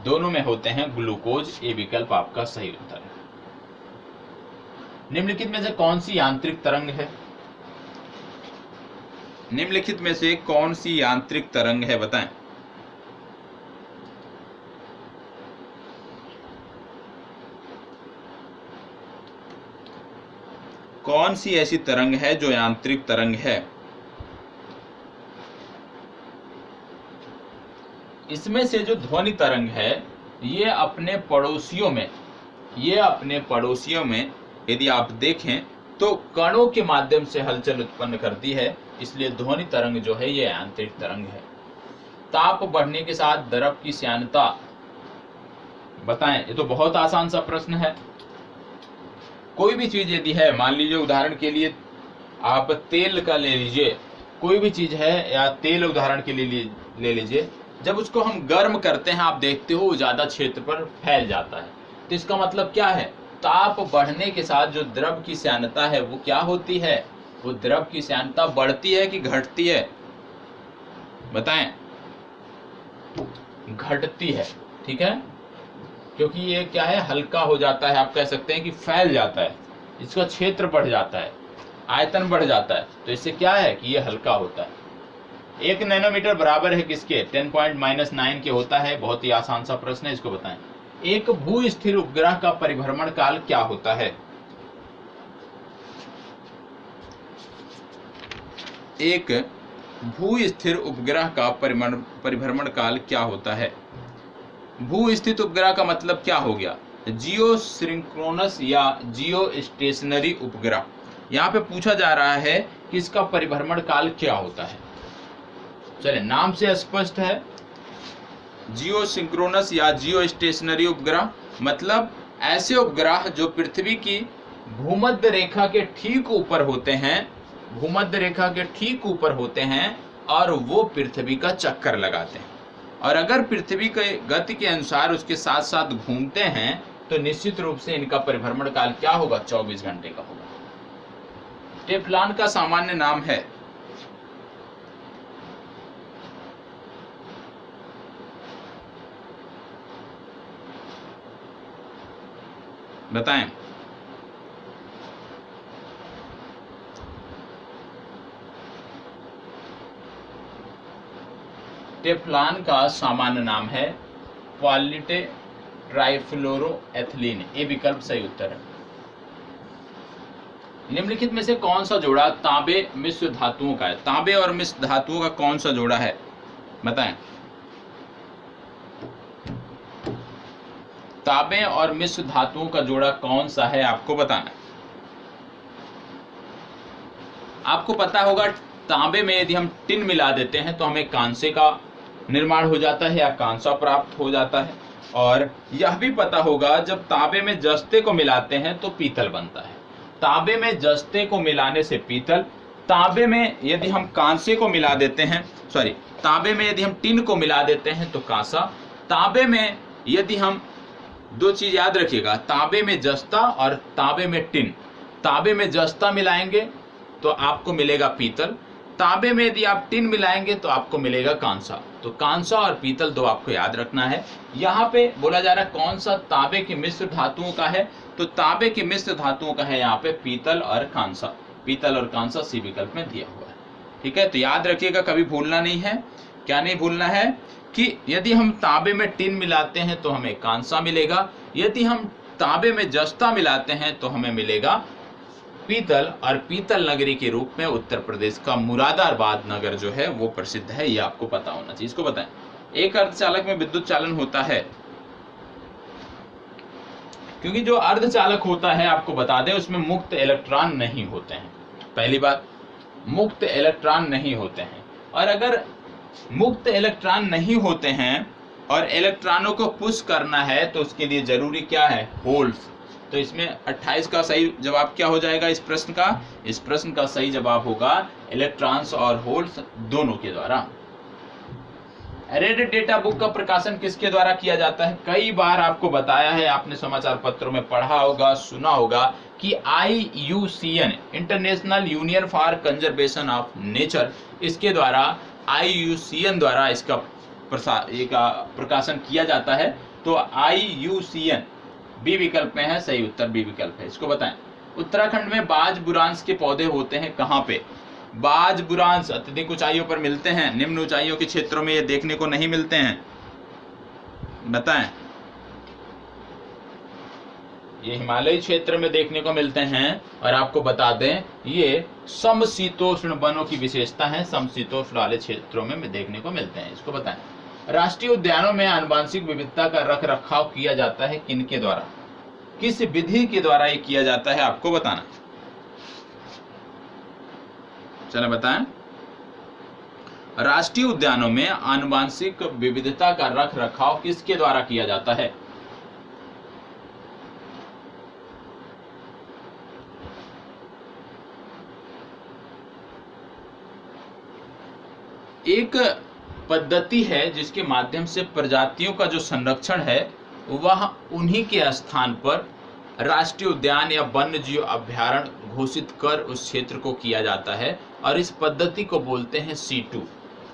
दोनों में होते हैं ग्लूकोज। ये विकल्प आपका सही उत्तर है। निम्नलिखित में से कौन सी यांत्रिक तरंग है? निम्नलिखित में से कौन सी यांत्रिक तरंग है, बताएं। कौन सी ऐसी तरंग है जो यांत्रिक तरंग है? इसमें से जो ध्वनि तरंग है ये अपने पड़ोसियों में यदि आप देखें तो कणों के माध्यम से हलचल उत्पन्न करती है, इसलिए ध्वनि तरंग जो है ये यांत्रिक तरंग है। ताप बढ़ने के साथ द्रव की श्यानता बताएं। ये तो बहुत आसान सा प्रश्न है। कोई भी चीज यदि है, मान लीजिए उदाहरण के लिए आप तेल का ले लीजिए, कोई भी चीज है या तेल उदाहरण के लिए ले लीजिए, जब उसको हम गर्म करते हैं आप देखते हो ज्यादा क्षेत्र पर फैल जाता है। तो इसका मतलब क्या है? ताप बढ़ने के साथ जो द्रव की श्यानता है वो क्या होती है? वो द्रव की श्यानता बढ़ती है कि घटती है? बताएं। घटती है, ठीक है, क्योंकि ये क्या है, हल्का हो जाता है। आप कह सकते हैं कि फैल जाता है, इसका क्षेत्र बढ़ जाता है, आयतन बढ़ जाता है, तो इससे क्या है कि ये हल्का होता है। 1 नैनोमीटर बराबर है किसके? 10.-9 के होता है। बहुत ही आसान सा प्रश्न है, इसको बताएं। एक भू स्थिर उपग्रह का परिभ्रमण काल क्या होता है? एक भू स्थिर उपग्रह का परिभ्रमण काल क्या होता है? भू स्थित उपग्रह का मतलब क्या हो गया? जियो सिंक्रोनस या जियो स्टेशनरी उपग्रह। यहाँ पे पूछा जा रहा है कि इसका परिभ्रमण काल क्या होता है। चले, नाम से स्पष्ट है, जियो सिंक्रोनस या जियो स्टेशनरी उपग्रह मतलब ऐसे उपग्रह जो पृथ्वी की भूमध्य रेखा के ठीक ऊपर होते हैं, भूमध्य रेखा के ठीक ऊपर होते हैं और वो पृथ्वी का चक्कर लगाते हैं, और अगर पृथ्वी के गति के अनुसार उसके साथ साथ घूमते हैं तो निश्चित रूप से इनका परिभ्रमण काल क्या होगा? 24 घंटे का होगा। टेफ्लॉन का सामान्य नाम है? बताएं। टेफ्लॉन का सामान्य नाम है पॉलीटे ट्राइफ्लोरोएथिलीन। ये विकल्प सही उत्तर है। निम्नलिखित में से कौन सा जोड़ा तांबे मिश्र धातुओं का है? तांबे और मिश्र धातुओं का कौन सा जोड़ा है? बताएं। तांबे और मिश्र धातुओं का जोड़ा कौन सा है, आपको बताना है। आपको पता होगा तांबे में यदि हम टिन मिला देते हैं तो हमें कांसे का निर्माण हो जाता है या कांसा प्राप्त हो जाता है, और यह भी पता होगा जब तांबे में जस्ते को मिलाते हैं तो पीतल बनता है। तांबे में जस्ते को मिलाने से पीतल, तांबे में यदि हम कांसे को मिला देते हैं, तांबे में यदि हम टिन को मिला देते हैं तो कांसा, तांबे में यदि हम, दो चीज याद रखिएगा, तांबे में जस्ता और तांबे में टिन। तांबे में जस्ता मिलाएंगे तो आपको मिलेगा पीतल, तांबे में यदि आप टिन मिलाएंगे तो आपको मिलेगा कांसा। तो कांसा और पीतल दो आपको याद रखना है। यहाँ पे बोला जा रहा है कौन सा तांबे की मिश्र धातुओं का है, तो तांबे की मिश्र धातुओं का है यहाँ पे पीतल और कांसा। पीतल और कांसा सी विकल्प में दिया हुआ है, ठीक है। तो याद रखिएगा, कभी भूलना नहीं है। क्या नहीं भूलना है कि यदि हम तांबे में टिन मिलाते हैं तो हमें कांसा मिलेगा, यदि हम तांबे में जस्ता मिलाते हैं तो हमें मिलेगा पीतल। और पीतल नगरी के रूप में उत्तर प्रदेश का मुरादाबाद नगर जो है वो प्रसिद्ध है, ये आपको पता होना चाहिए। इसको बताएं। एक अर्धचालक में विद्युत चालन होता है, क्योंकि जो अर्धचालक होता है आपको बता दें उसमें मुक्त इलेक्ट्रॉन नहीं होते हैं। पहली बात, मुक्त इलेक्ट्रॉन नहीं होते हैं, और अगर मुक्त इलेक्ट्रॉन नहीं होते हैं और इलेक्ट्रॉनों को पुश करना है तो उसके लिए जरूरी क्या है? होल्स। तो इसमें 28 का सही जवाब क्या हो जाएगा इस प्रश्न का? इस प्रश्न का सही जवाब होगा इलेक्ट्रॉन्स और होल्स दोनों के द्वारा। रेड डेटा बुक का प्रकाशन किसके द्वारा किया जाता है? कई बार आपको बताया है, आपने समाचार पत्रों में पढ़ा होगा, सुना होगा कि IUCN international union for conservation of nature, इसके द्वारा IUCN द्वारा इसका प्रकाशन किया जाता है। तो IUCN बी विकल्प में है, सही उत्तर बी विकल्प है। इसको बताएं। उत्तराखंड में बाज बुरांश के पौधे होते हैं कहाँ पे? बाज बुरांश अत्यधिक ऊंचाइयों पर मिलते हैं, निम्न ऊंचाइयों के क्षेत्रों में ये देखने को नहीं मिलते हैं, बताएं। ये हिमालयी क्षेत्र में देखने को मिलते हैं, और आपको बता दें ये समशीतोष्ण वनों की विशेषता है, समशीतोष्ण वाले क्षेत्रों में देखने को मिलते हैं। इसको बताएं। राष्ट्रीय उद्यानों में आनुवंशिक विविधता का रख रखाव किया जाता है किनके द्वारा? किस विधि के द्वारा ये किया जाता है, आपको बताना। चलो बताएं। राष्ट्रीय उद्यानों में आनुवंशिक विविधता का रख रखाव किसके द्वारा किया जाता है? एक पद्धति है जिसके माध्यम से प्रजातियों का जो संरक्षण है वह उन्हीं के स्थान पर राष्ट्रीय उद्यान या वन्य जीव अभयारण्य घोषित कर उस क्षेत्र को किया जाता है, और इस पद्धति को बोलते हैं C2।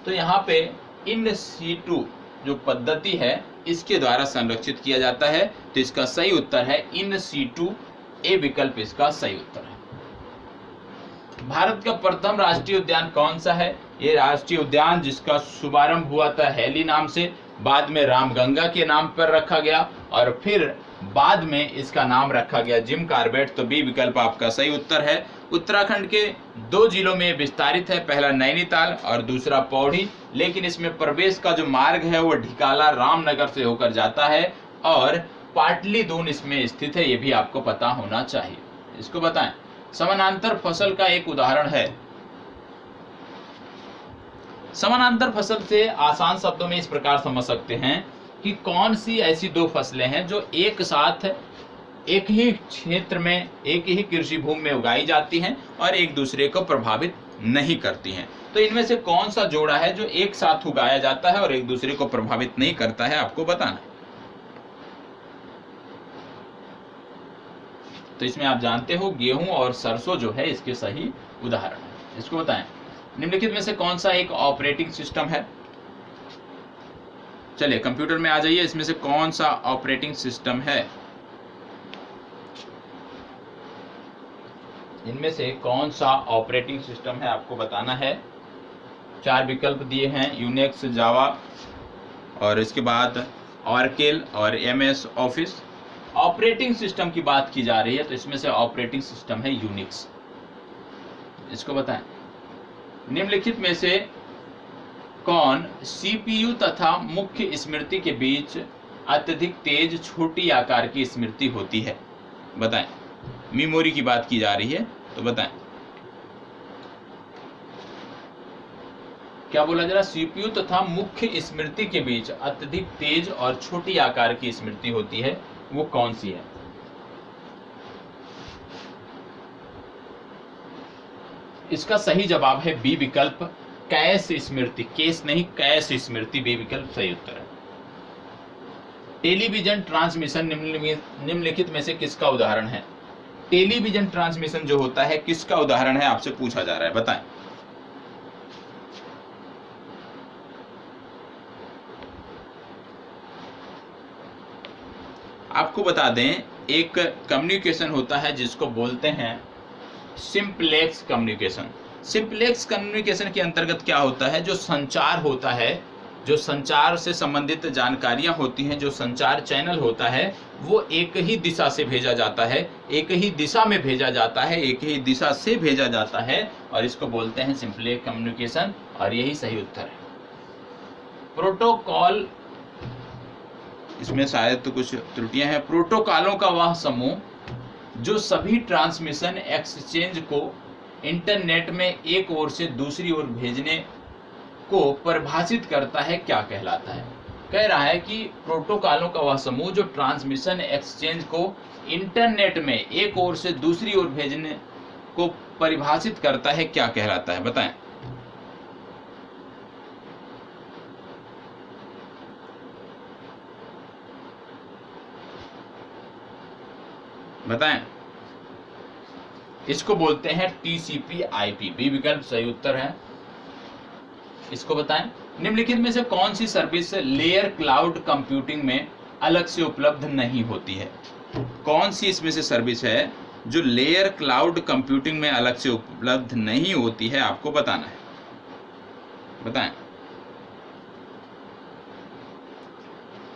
तो यहाँ पे इन C2 जो पद्धति है इसके द्वारा संरक्षित किया जाता है। तो इसका सही उत्तर है इन C2, ए विकल्प इसका सही उत्तर है। भारत का प्रथम राष्ट्रीय उद्यान कौन सा है? ये राष्ट्रीय उद्यान जिसका शुभारंभ हुआ था हैली नाम से, बाद में रामगंगा के नाम पर रखा गया, और फिर बाद में इसका नाम रखा गया जिम कॉर्बेट। तो बी विकल्प आपका सही उत्तर है। उत्तराखंड के 2 जिलों में विस्तारित है, पहला नैनीताल और दूसरा पौड़ी, लेकिन इसमें प्रवेश का जो मार्ग है वो ढिकाला रामनगर से होकर जाता है, और पाटली दून इसमें स्थित है, ये भी आपको पता होना चाहिए। इसको बताएं। समानांतर फसल का एक उदाहरण है। समानांतर फसल से आसान शब्दों में इस प्रकार समझ सकते हैं कि कौन सी ऐसी 2 फसलें हैं जो एक साथ एक ही क्षेत्र में, एक ही कृषि भूमि में उगाई जाती हैं और एक दूसरे को प्रभावित नहीं करती हैं। तो इनमें से कौन सा जोड़ा है जो एक साथ उगाया जाता है और एक दूसरे को प्रभावित नहीं करता है, आपको बताना है। तो इसमें आप जानते हो गेहूं और सरसों जो है इसके सही उदाहरण है। इसको बताएं। निम्नलिखित में से कौन सा एक ऑपरेटिंग सिस्टम है? चलिए कंप्यूटर में आ जाइए, इसमें से कौन सा ऑपरेटिंग सिस्टम है? इनमें से कौन सा ऑपरेटिंग सिस्टम है आपको बताना है। 4 विकल्प दिए हैं, यूनिक्स, जावा, और इसके बाद ऑरेकल और MS ऑफिस। ऑपरेटिंग सिस्टम की बात की जा रही है तो इसमें से ऑपरेटिंग सिस्टम है यूनिक्स। इसको बताएं। निम्नलिखित में से कौन CPU तथा मुख्य स्मृति के बीच अत्यधिक तेज छोटी आकार की स्मृति होती है? बताएं। मेमोरी की बात की जा रही है तो बताएं। क्या बोला जरा? CPU तथा मुख्य स्मृति के बीच अत्यधिक तेज और छोटी आकार की स्मृति होती है, वो कौन सी है? इसका सही जवाब है बी विकल्प, कैश स्मृति। केस नहीं, कैश स्मृति, बी विकल्प सही उत्तर है। टेलीविजन ट्रांसमिशन निम्नलिखित में से किसका उदाहरण है? टेलीविजन ट्रांसमिशन जो होता है किसका उदाहरण है, आपसे पूछा जा रहा है, बताएं। आपको बता दें, एक कम्युनिकेशन होता है जिसको बोलते हैं सिंप्लेक्स कम्युनिकेशन। सिंप्लेक्स कम्युनिकेशन के अंतर्गत क्या होता है? जो संचार होता है, जो संचार से संबंधित जानकारियां होती हैं, जो संचार चैनल होता है, वो एक ही दिशा से भेजा जाता है, एक ही दिशा में भेजा जाता है, एक ही दिशा से भेजा जाता है, और इसको बोलते हैं सिंप्लेक्स कम्युनिकेशन, और यही सही उत्तर है। प्रोटोकॉल, इसमें शायद तो कुछ त्रुटियां हैं। प्रोटोकॉलों का वह समूह जो सभी ट्रांसमिशन एक्सचेंज को इंटरनेट में एक ओर से दूसरी ओर भेजने को परिभाषित करता है, क्या कहलाता है? कह रहा है कि प्रोटोकॉलों का वह समूह जो ट्रांसमिशन एक्सचेंज को इंटरनेट में एक ओर से दूसरी ओर भेजने को परिभाषित करता है, क्या कहलाता है? बताएं। बताएं। इसको बोलते हैं TCP/IP। बी विकल्प सही उत्तर है। इसको बताएं, निम्नलिखित में से कौन सी सर्विस लेयर क्लाउड कंप्यूटिंग में अलग से उपलब्ध नहीं होती है? कौन सी इसमें से सर्विस है जो लेयर क्लाउड कंप्यूटिंग में अलग से उपलब्ध नहीं होती है, आपको बताना है। बताएं,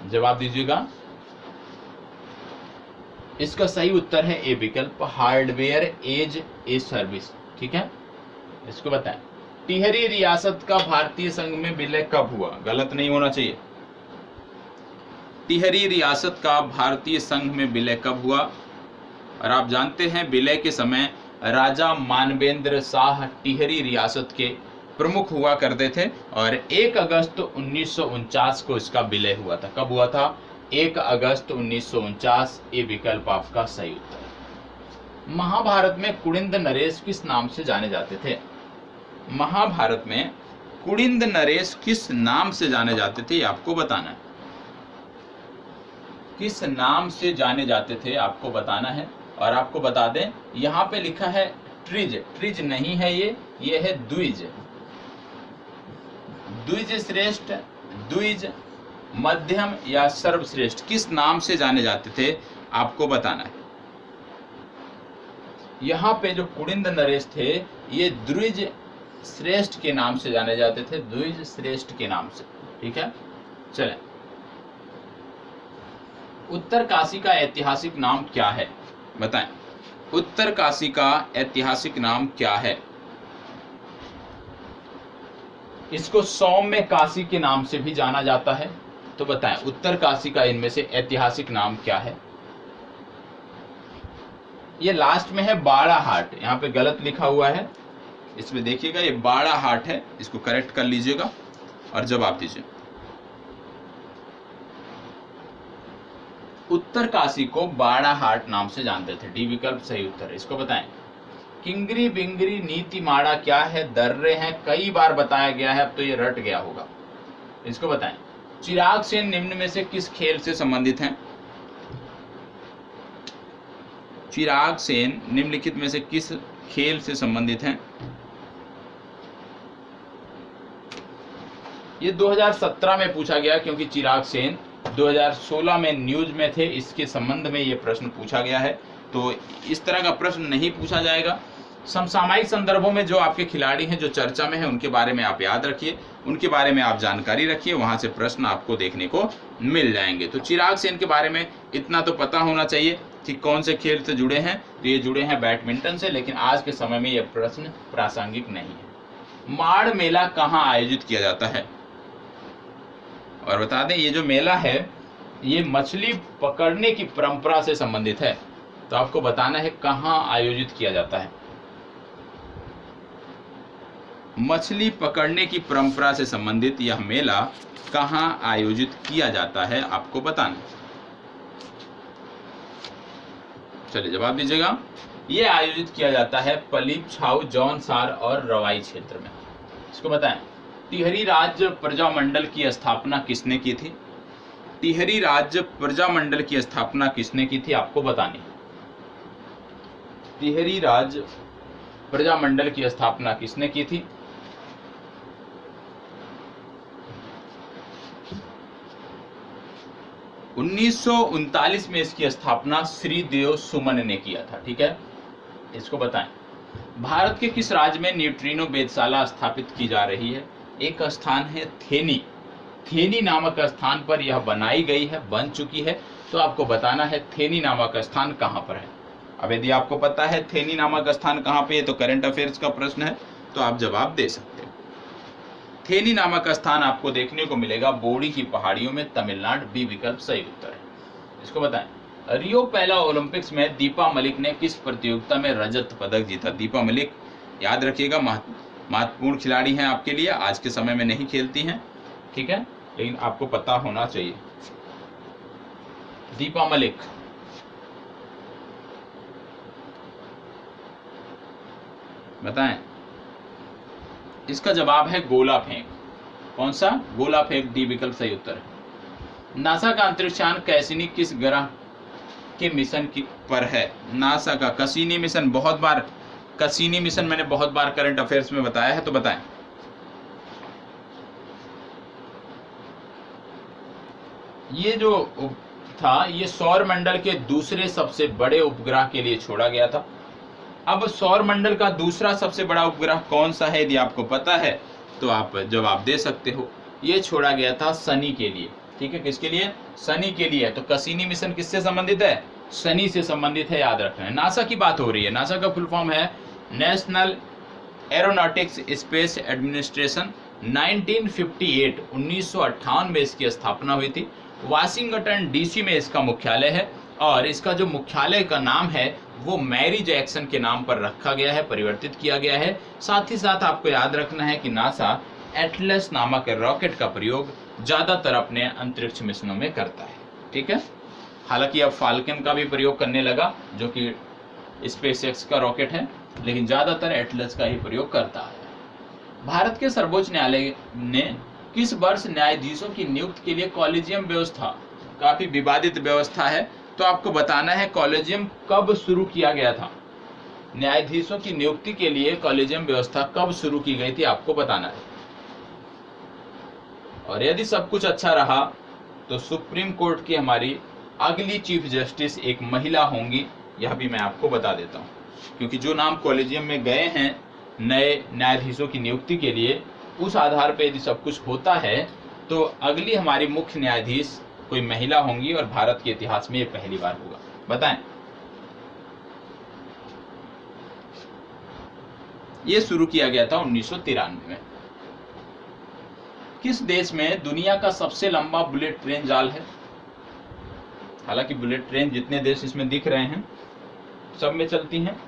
जवाब दीजिएगा। इसका सही उत्तर है ए विकल्प, हार्डवेयर एज ए सर्विस। ठीक है, इसको बताएं। टिहरी रियासत का भारतीय संघ में विलय कब हुआ? गलत नहीं होना चाहिए। टिहरी रियासत का भारतीय संघ में विलय कब हुआ? और आप जानते हैं विलय के समय राजा मानवेंद्र शाह टिहरी रियासत के प्रमुख हुआ करते थे और 1 अगस्त 1949 को इसका विलय हुआ था। कब हुआ था? 1 अगस्त 1949। ये विकल्प आपका सही उत्तर है। महाभारत में कुड़िंद नरेश किस नाम से जाने जाते थे? महाभारत में कुड़िंद नरेश किस नाम से जाने जाते थे, आपको बताना है। किस नाम से जाने जाते थे आपको बताना है। और आपको बता दें, यहाँ पे लिखा है ट्रिज। ट्रिज नहीं है ये है द्विज। द्विज श्रेष्ठ, द्विज मध्यम या सर्वश्रेष्ठ, किस नाम से जाने जाते थे आपको बताना है। यहाँ पे जो कुड़िंद नरेश थे ये द्विज श्रेष्ठ के नाम से जाने जाते थे, द्विज श्रेष्ठ के नाम से। ठीक है, चलें। उत्तर काशी का ऐतिहासिक नाम क्या है? बताएं, उत्तर काशी का ऐतिहासिक नाम क्या है? इसको सौम्य काशी के नाम से भी जाना जाता है। तो बताएं, उत्तर काशी का इनमें से ऐतिहासिक नाम क्या है? ये लास्ट में है बाड़ा हाट, यहाँ पे गलत लिखा हुआ है, इसमें देखिएगा ये बाड़ा हाट है, इसको करेक्ट कर लीजिएगा और जवाब दीजिए। उत्तर काशी को बाड़ा हाट नाम से जानते थे। डी विकल्प सही उत्तर है। इसको बताएं। किंगरी बिंगरी नीति माड़ा क्या है? दर्रे हैं, कई बार बताया गया है, अब तो ये रट गया होगा। इसको बताएं। चिराग सेन निम्न में से किस खेल से संबंधित हैं? चिराग सेन निम्नलिखित में से किस खेल से संबंधित हैं? ये 2017 में पूछा गया, क्योंकि चिराग सेन 2016 में न्यूज में थे, इसके संबंध में ये प्रश्न पूछा गया है। तो इस तरह का प्रश्न नहीं पूछा जाएगा। समसामयिक संदर्भों में जो आपके खिलाड़ी हैं, जो चर्चा में है, उनके बारे में आप याद रखिए, उनके बारे में आप जानकारी रखिए, वहां से प्रश्न आपको देखने को मिल जाएंगे। तो चिराग सेन के बारे में इतना तो पता होना चाहिए कि कौन से खेल से जुड़े हैं। तो ये जुड़े हैं बैडमिंटन से, लेकिन आज के समय में यह प्रश्न प्रासंगिक नहीं है। माड़ मेला कहाँ आयोजित किया जाता है? और बता दें, ये जो मेला है ये मछली पकड़ने की परंपरा से संबंधित है। तो आपको बताना है कहाँ आयोजित किया जाता है। मछली पकड़ने की परंपरा से संबंधित यह मेला कहाँ आयोजित किया जाता है, आपको बताना। चलिए जवाब दीजिएगा। यह आयोजित किया जाता है पलीप छाऊ, जौनसार और रवाई क्षेत्र में। इसको बताएं। टिहरी राज्य प्रजामंडल की स्थापना किसने की थी? टिहरी राज्य प्रजामंडल की स्थापना किसने की थी, आपको बतानी। टिहरी राज्य प्रजामंडल की स्थापना किसने की थी? उन्नीस में इसकी स्थापना श्रीदेव सुमन ने किया था। ठीक है, इसको बताएं। भारत के किस राज्य में न्यूट्रिनो वेधशाला स्थापित की जा रही है? एक स्थान है थेनी। थेनी नामक स्थान पर यह बनाई गई है, बन चुकी है। तो आपको बताना है थेनी नामक स्थान कहां पर है। अब यदि आपको पता है थेनी नामक स्थान कहां पे है, तो करंट अफेयर्स का प्रश्न है, तो आप जवाब दे सकते हो। थेनी नामक स्थान आपको देखने को मिलेगा बोड़ी की पहाड़ियों में, तमिलनाडु। बी विकल्प सही उत्तर है। इसको बताएं। रियो पहला ओलंपिक्स में दीपा मलिक ने किस प्रतियोगिता में रजत पदक जीता? दीपा मलिक याद रखिएगा, महत्वपूर्ण खिलाड़ी हैं आपके लिए, आज के समय में नहीं खेलती हैं। ठीक है, लेकिन आपको पता होना चाहिए। दीपा मलिक बताएं। इसका जवाब है गोला फेंक। कौन सा? गोला फेंक। डी विकल्प सही उत्तर है। नासा का अंतरिक्षयान कैसिनी किस ग्रह के मिशन की पर है? नासा का कैसिनी मिशन, बहुत बार कैसिनी मिशन मैंने बहुत बार करंट अफेयर्स में बताया है, तो बताएं। ये जो था ये सौर मंडल के दूसरे सबसे बड़े उपग्रह के लिए छोड़ा गया था। अब सौर मंडल का दूसरा सबसे बड़ा उपग्रह कौन सा है, यदि आपको पता है तो आप जवाब दे सकते हो। ये छोड़ा गया था शनि के लिए, ठीक है, किसके लिए? शनि के लिए। तो कैसिनी मिशन किससे संबंधित है? शनि से संबंधित है, याद रखना है। नासा की बात हो रही है, नासा का फुल फॉर्म है नेशनल एरोनॉटिक्स स्पेस एडमिनिस्ट्रेशन। 1958 में इसकी स्थापना हुई थी। वाशिंगटन डीसी में इसका मुख्यालय है और इसका जो मुख्यालय का नाम है वो मैरी जैक्सन के नाम पर रखा गया है, परिवर्तित किया गया है। साथ ही साथ आपको याद रखना है कि नासा एटलस नामक रॉकेट का प्रयोग ज्यादातर अपने अंतरिक्ष मिशनों में करता है, ठीक है। हालांकि अब फाल्कन का भी प्रयोग करने लगा जो कि स्पेसएक्स का रॉकेट है, लेकिन ज्यादातर एटलस का ही प्रयोग करता है। भारत के सर्वोच्च न्यायालय ने किस वर्ष न्यायाधीशों की नियुक्ति के लिए कॉलेजियम व्यवस्था, काफी विवादित व्यवस्था है, तो आपको बताना है कॉलेजियम कब शुरू किया गया था। न्यायाधीशों की नियुक्ति के लिए कॉलेजियम व्यवस्था कब शुरू की गई थी, आपको बताना है। और यदि सब कुछ अच्छा रहा तो सुप्रीम कोर्ट की हमारी अगली चीफ जस्टिस एक महिला होंगी, यह भी मैं आपको बता देता हूँ, क्योंकि जो नाम कॉलेजियम में गए हैं नए न्यायाधीशों की नियुक्ति के लिए, उस आधार पर यदि सब कुछ होता है तो अगली हमारी मुख्य न्यायाधीश कोई महिला होंगी और भारत के इतिहास में ये पहली बार होगा। बताएं। ये शुरू किया गया था 1993 में। किस देश में दुनिया का सबसे लंबा बुलेट ट्रेन जाल है? हालांकि बुलेट ट्रेन जितने देश इसमें दिख रहे हैं सब में चलती हैं।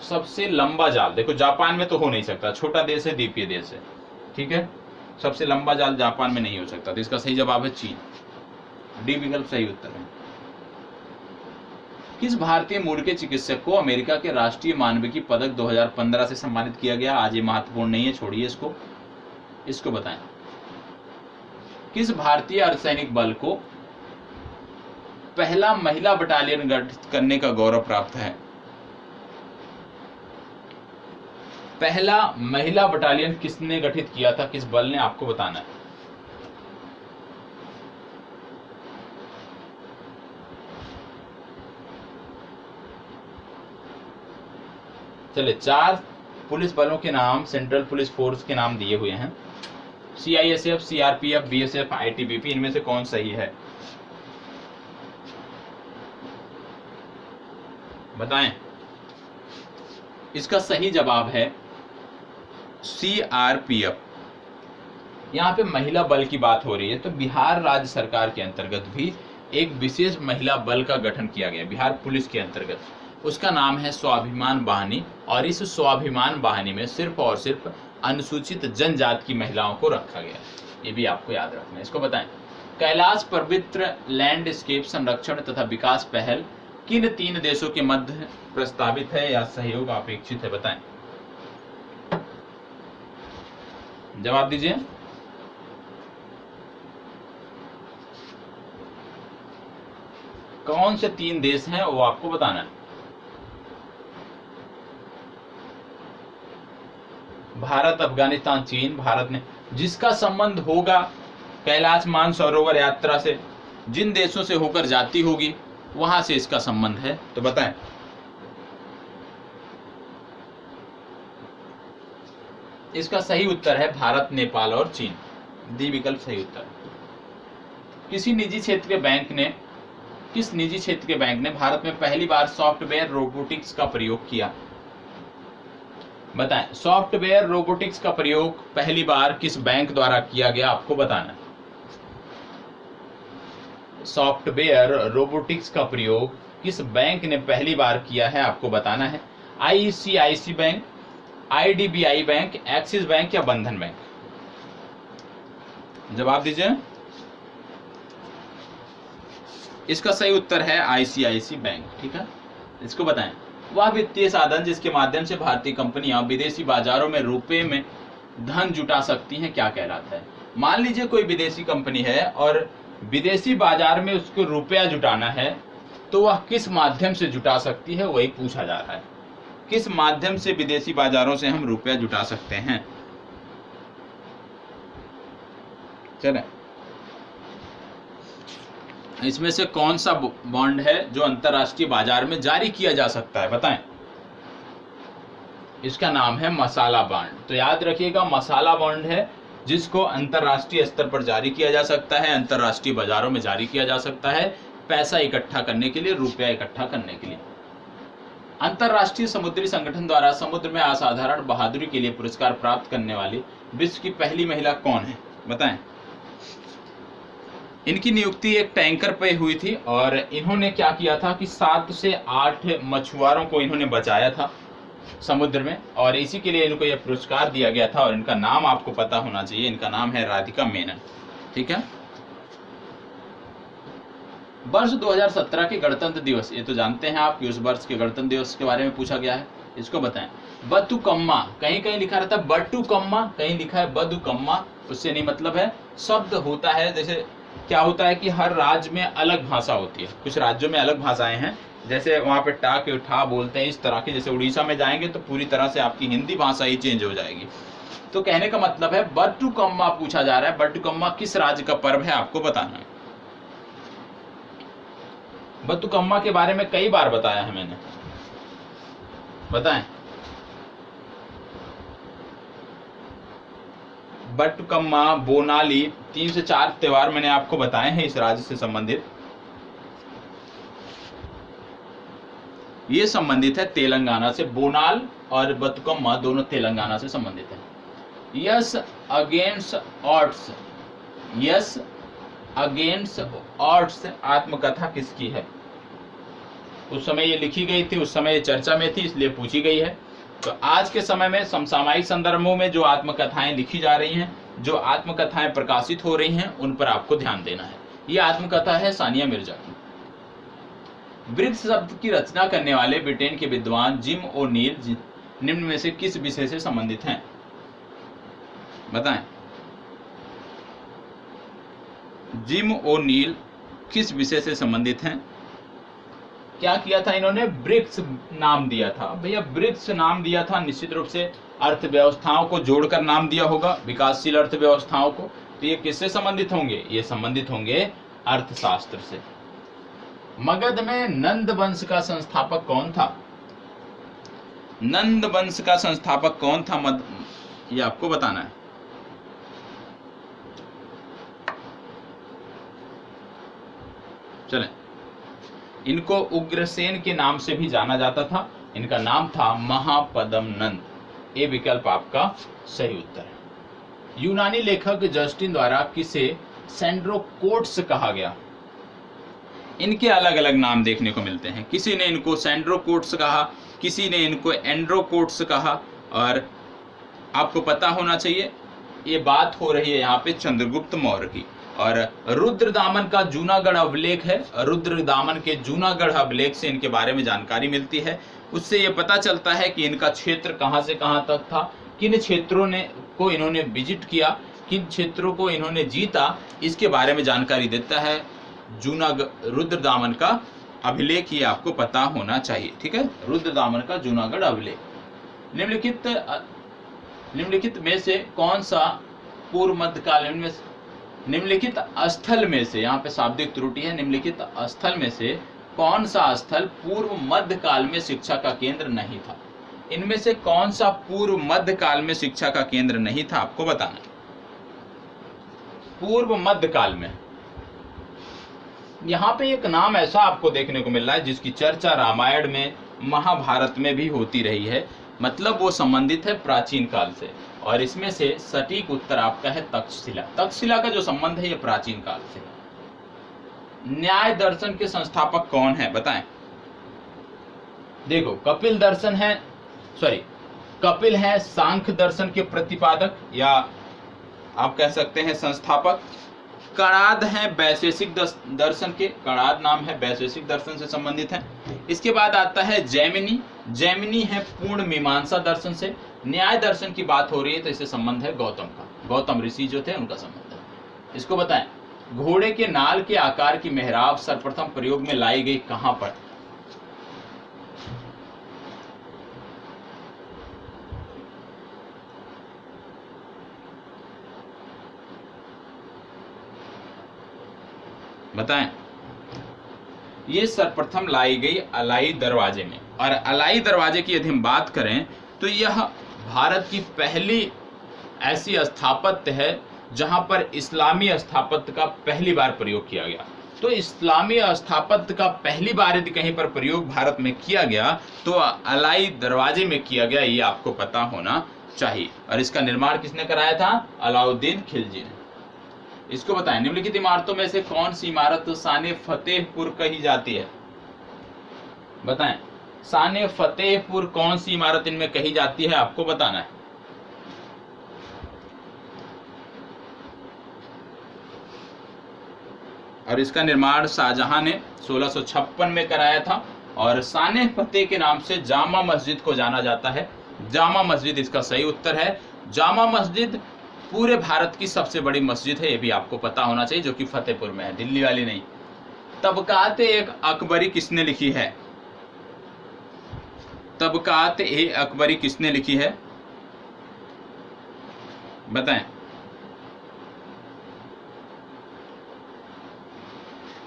सबसे लंबा जाल देखो, जापान में तो हो नहीं सकता, छोटा देश है, द्वीपीय देश है, ठीक है। सबसे लंबा जाल जापान में नहीं हो सकता, तो इसका सही जवाब है चीन। डी विकल्प सही उत्तर है। किस भारतीय मूल के चिकित्सक को अमेरिका के राष्ट्रीय मानविकी पदक 2015 से सम्मानित किया गया? आज ये महत्वपूर्ण नहीं है, छोड़िए इसको बताएं। किस भारतीय अर्धसैनिक बल को पहला महिला बटालियन गठित करने का गौरव प्राप्त है? पहला महिला बटालियन किसने गठित किया था, किस बल ने, आपको बताना है। चलिए, 4 पुलिस बलों के नाम, सेंट्रल पुलिस फोर्स के नाम दिए हुए हैं। CISF, CRPF, BSF, ITBP, इनमें से कौन सही है बताएं। इसका सही जवाब है CRPF। यहाँ पे महिला बल की बात हो रही है, तो बिहार राज्य सरकार के अंतर्गत भी एक विशेष महिला बल का गठन किया गया, बिहार पुलिस के अंतर्गत। उसका नाम है स्वाभिमान वाहिनी, और इस स्वाभिमान वाहिनी में सिर्फ और सिर्फ अनुसूचित जनजाति की महिलाओं को रखा गया। ये भी आपको याद रखना है। इसको बताएं। कैलाश पवित्र लैंडस्केप संरक्षण तथा विकास पहल किन 3 देशों के मध्य प्रस्तावित है या सहयोग अपेक्षित है? बताएं, जवाब दीजिए। कौन से 3 देश हैं वो आपको बताना है। भारत, अफगानिस्तान, चीन। भारत ने, जिसका संबंध होगा कैलाश मानसरोवर यात्रा से, जिन देशों से होकर जाती होगी वहां से इसका संबंध है, तो बताएं। इसका सही उत्तर है भारत, नेपाल और चीन। डी विकल्प सही उत्तर। किस निजी क्षेत्र के बैंक ने भारत में पहली बार सॉफ्टवेयर रोबोटिक्स का प्रयोग किया? बताएं, सॉफ्टवेयर रोबोटिक्स का प्रयोग पहली बार किस बैंक द्वारा किया गया, आपको बताना है। सॉफ्टवेयर रोबोटिक्स का प्रयोग किस बैंक ने पहली बार किया है, आपको बताना है। ICICI bank, IDBI bank, axis bank या बंधन बैंक? जवाब दीजिए। इसका सही उत्तर है ICICI बैंक, ठीक है। इसको बताएं। वह वित्तीय साधन जिसके माध्यम से भारतीय कंपनियां विदेशी बाजारों में रुपए में धन जुटा सकती हैं क्या कहलाता है? मान लीजिए कोई विदेशी कंपनी है और विदेशी बाजार में उसको रुपया जुटाना है, तो वह किस माध्यम से जुटा सकती है, वही पूछा जा रहा है। किस माध्यम से विदेशी बाजारों से हम रुपया जुटा सकते हैं? चलें, इसमें से कौन सा बॉन्ड है जो अंतरराष्ट्रीय बाजार में जारी किया जा सकता है, बताएं। इसका नाम है मसाला बॉन्ड। तो याद रखिएगा, मसाला बॉन्ड है जिसको अंतरराष्ट्रीय स्तर पर जारी किया जा सकता है, अंतरराष्ट्रीय बाजारों में जारी किया जा सकता है, पैसा इकट्ठा करने के लिए, रुपया इकट्ठा करने के लिए। अंतरराष्ट्रीय समुद्री संगठन द्वारा समुद्र में असाधारण बहादुरी के लिए पुरस्कार प्राप्त करने वाली विश्व की पहली महिला कौन है, बताएं। इनकी नियुक्ति एक टैंकर पे हुई थी और इन्होंने क्या किया था कि 7 से 8 मछुआरों को इन्होंने बचाया था समुद्र में, और इसी के लिए इनको यह पुरस्कार दिया गया था। और इनका नाम आपको पता होना चाहिए, इनका नाम है राधिका मेनन। ठीक है। वर्ष 2017 के गणतंत्र दिवस, ये तो जानते हैं आप कि उस वर्ष के गणतंत्र दिवस के बारे में पूछा गया है, इसको बताएं। बतुकम्मा, कहीं कहीं लिखा रहता है बटुकम्मा, कहीं लिखा है बदुकम्मा, उससे नहीं मतलब है। शब्द होता है, जैसे क्या होता है कि हर राज्य में अलग भाषा होती है, कुछ राज्यों में अलग भाषाएं हैं, जैसे वहाँ पे टा के ठा बोलते हैं, इस तरह की। जैसे उड़ीसा में जाएंगे तो पूरी तरह से आपकी हिंदी भाषा ही चेंज हो जाएगी। तो कहने का मतलब है बटुकम्मा पूछा जा रहा है। बटुकम्मा किस राज्य का पर्व है, आपको बताना है। बतुकम्मा के बारे में कई बार बताया है मैंने, बताएं। बटुकम्मा, बोनाली, 3 से 4 त्योहार मैंने आपको बताए हैं इस राज्य से संबंधित। ये संबंधित है तेलंगाना से। बोनाल और बतुकम्मा दोनों तेलंगाना से संबंधित है। Yes against odds, yes against odds आत्मकथा किसकी है? उस समय ये लिखी गई थी, उस समय ये चर्चा में थी, इसलिए पूछी गई है। तो आज के समय में समसामयिक संदर्भों में जो आत्मकथाएं लिखी जा रही हैं, जो आत्मकथाएं प्रकाशित हो रही हैं, उन पर आपको ध्यान देना है। ये आत्मकथा है सानिया मिर्जा की। वृक्ष शब्द की रचना करने वाले ब्रिटेन के विद्वान जिम ओ'नील निम्न में से किस विषय से संबंधित हैं, बताएं। जिम ओ'नील किस विषय से संबंधित हैं? क्या किया था इन्होंने? ब्रिक्स नाम दिया था। भैया ब्रिक्स नाम दिया था, निश्चित रूप से अर्थव्यवस्थाओं को जोड़कर नाम दिया होगा, विकासशील अर्थव्यवस्थाओं को। तो ये किससे संबंधित होंगे? ये संबंधित होंगे अर्थशास्त्र से। मगध में नंद वंश का संस्थापक कौन था? नंद वंश का संस्थापक कौन था, ये आपको बताना है। चलें, इनको उग्रसेन के नाम से भी जाना जाता था। इनका नाम था महापद्म नंद। ये विकल्प आपका सही उत्तर है। यूनानी लेखक जस्टिन द्वारा किसे सैंड्रोकोट्स कहा गया? इनके अलग अलग नाम देखने को मिलते हैं। किसी ने इनको सैंड्रोकोट्स कहा, किसी ने इनको एंड्रोकोट्स कहा। और आपको पता होना चाहिए, ये बात हो रही है यहाँ पे चंद्रगुप्त मौर्य की। और रुद्रदामन का जूनागढ़ अभिलेख है, रुद्रदामन के जूनागढ़ अभिलेख से इनके बारे में जानकारी मिलती है। उससे ये पता चलता है कि इनका क्षेत्र कहाँ से कहाँ तक था, किन क्षेत्रों को इन्होंने विजिट किया, किन क्षेत्रों को इन्होंने जीता, इसके बारे में जानकारी देता है जूनागढ़ रुद्रदामन का अभिलेख। ये आपको पता होना चाहिए, ठीक है। रुद्रदामन का जूनागढ़ अभिलेख। निम्नलिखित में से कौन सा पूर्व मध्यकालीन में, निम्नलिखित स्थल में से, यहाँ पे शाब्दिक त्रुटि है, निम्नलिखित स्थल में से कौन सा स्थल पूर्व मध्यकाल में शिक्षा का केंद्र नहीं था? इनमें से कौन सा पूर्व मध्यकाल में शिक्षा का केंद्र नहीं था, आपको बताना। पूर्व मध्यकाल में यहाँ पे एक नाम ऐसा आपको देखने को मिल रहा है जिसकी चर्चा रामायण में, महाभारत में भी होती रही है, मतलब वो संबंधित है प्राचीन काल से। और इसमें से सटीक उत्तर आपका है तक्षशिला। तक्षशिला का जो संबंध है ये प्राचीन काल से है। न्याय दर्शन के संस्थापक कौन है, बताएं। देखो कपिल दर्शन है, कपिल है सांख्य दर्शन के प्रतिपादक, या आप कह सकते हैं संस्थापक। कणाद है वैशेषिक दर्शन के, कणाद नाम है, वैशेषिक दर्शन से संबंधित है। इसके बाद आता है जैमिनी। जैमिनी है पूर्ण मीमांसा दर्शन से। न्याय दर्शन की बात हो रही है तो इससे संबंध है गौतम का, गौतम ऋषि जो थे उनका संबंध है। इसको बताएं, घोड़े के नाल के आकार की मेहराब सर्वप्रथम प्रयोग में लाई गई कहां पर? बताएं। ये सर्वप्रथम लाई गई अलाई दरवाजे में, और अलाई दरवाजे की यदि हम बात करें तो यह भारत की पहली ऐसी स्थापत्य है जहां पर इस्लामी स्थापत्य का पहली बार प्रयोग किया गया। तो इस्लामी स्थापत्य का पहली बार यदि कहीं पर प्रयोग भारत में किया गया तो अलाई दरवाजे में किया गया, ये आपको पता होना चाहिए। और इसका निर्माण किसने कराया था? अलाउद्दीन खिलजी ने। इसको बताएं, निम्नलिखित इमारतों में से कौन सी इमारत शान फतेहपुर कही जाती है? बताएं, शान फतेहपुर कौन सी इमारत इनमें कही जाती है, आपको बताना है। और इसका निर्माण शाहजहां ने 1656 में कराया था, और शान फतेह के नाम से जामा मस्जिद को जाना जाता है। जामा मस्जिद इसका सही उत्तर है। जामा मस्जिद पूरे भारत की सबसे बड़ी मस्जिद है, ये भी आपको पता होना चाहिए, जो कि फतेहपुर में है, दिल्ली वाली नहीं। तबकात-ए-अकबरी किसने लिखी है? तबकात-ए-अकबरी किसने लिखी है, बताएं।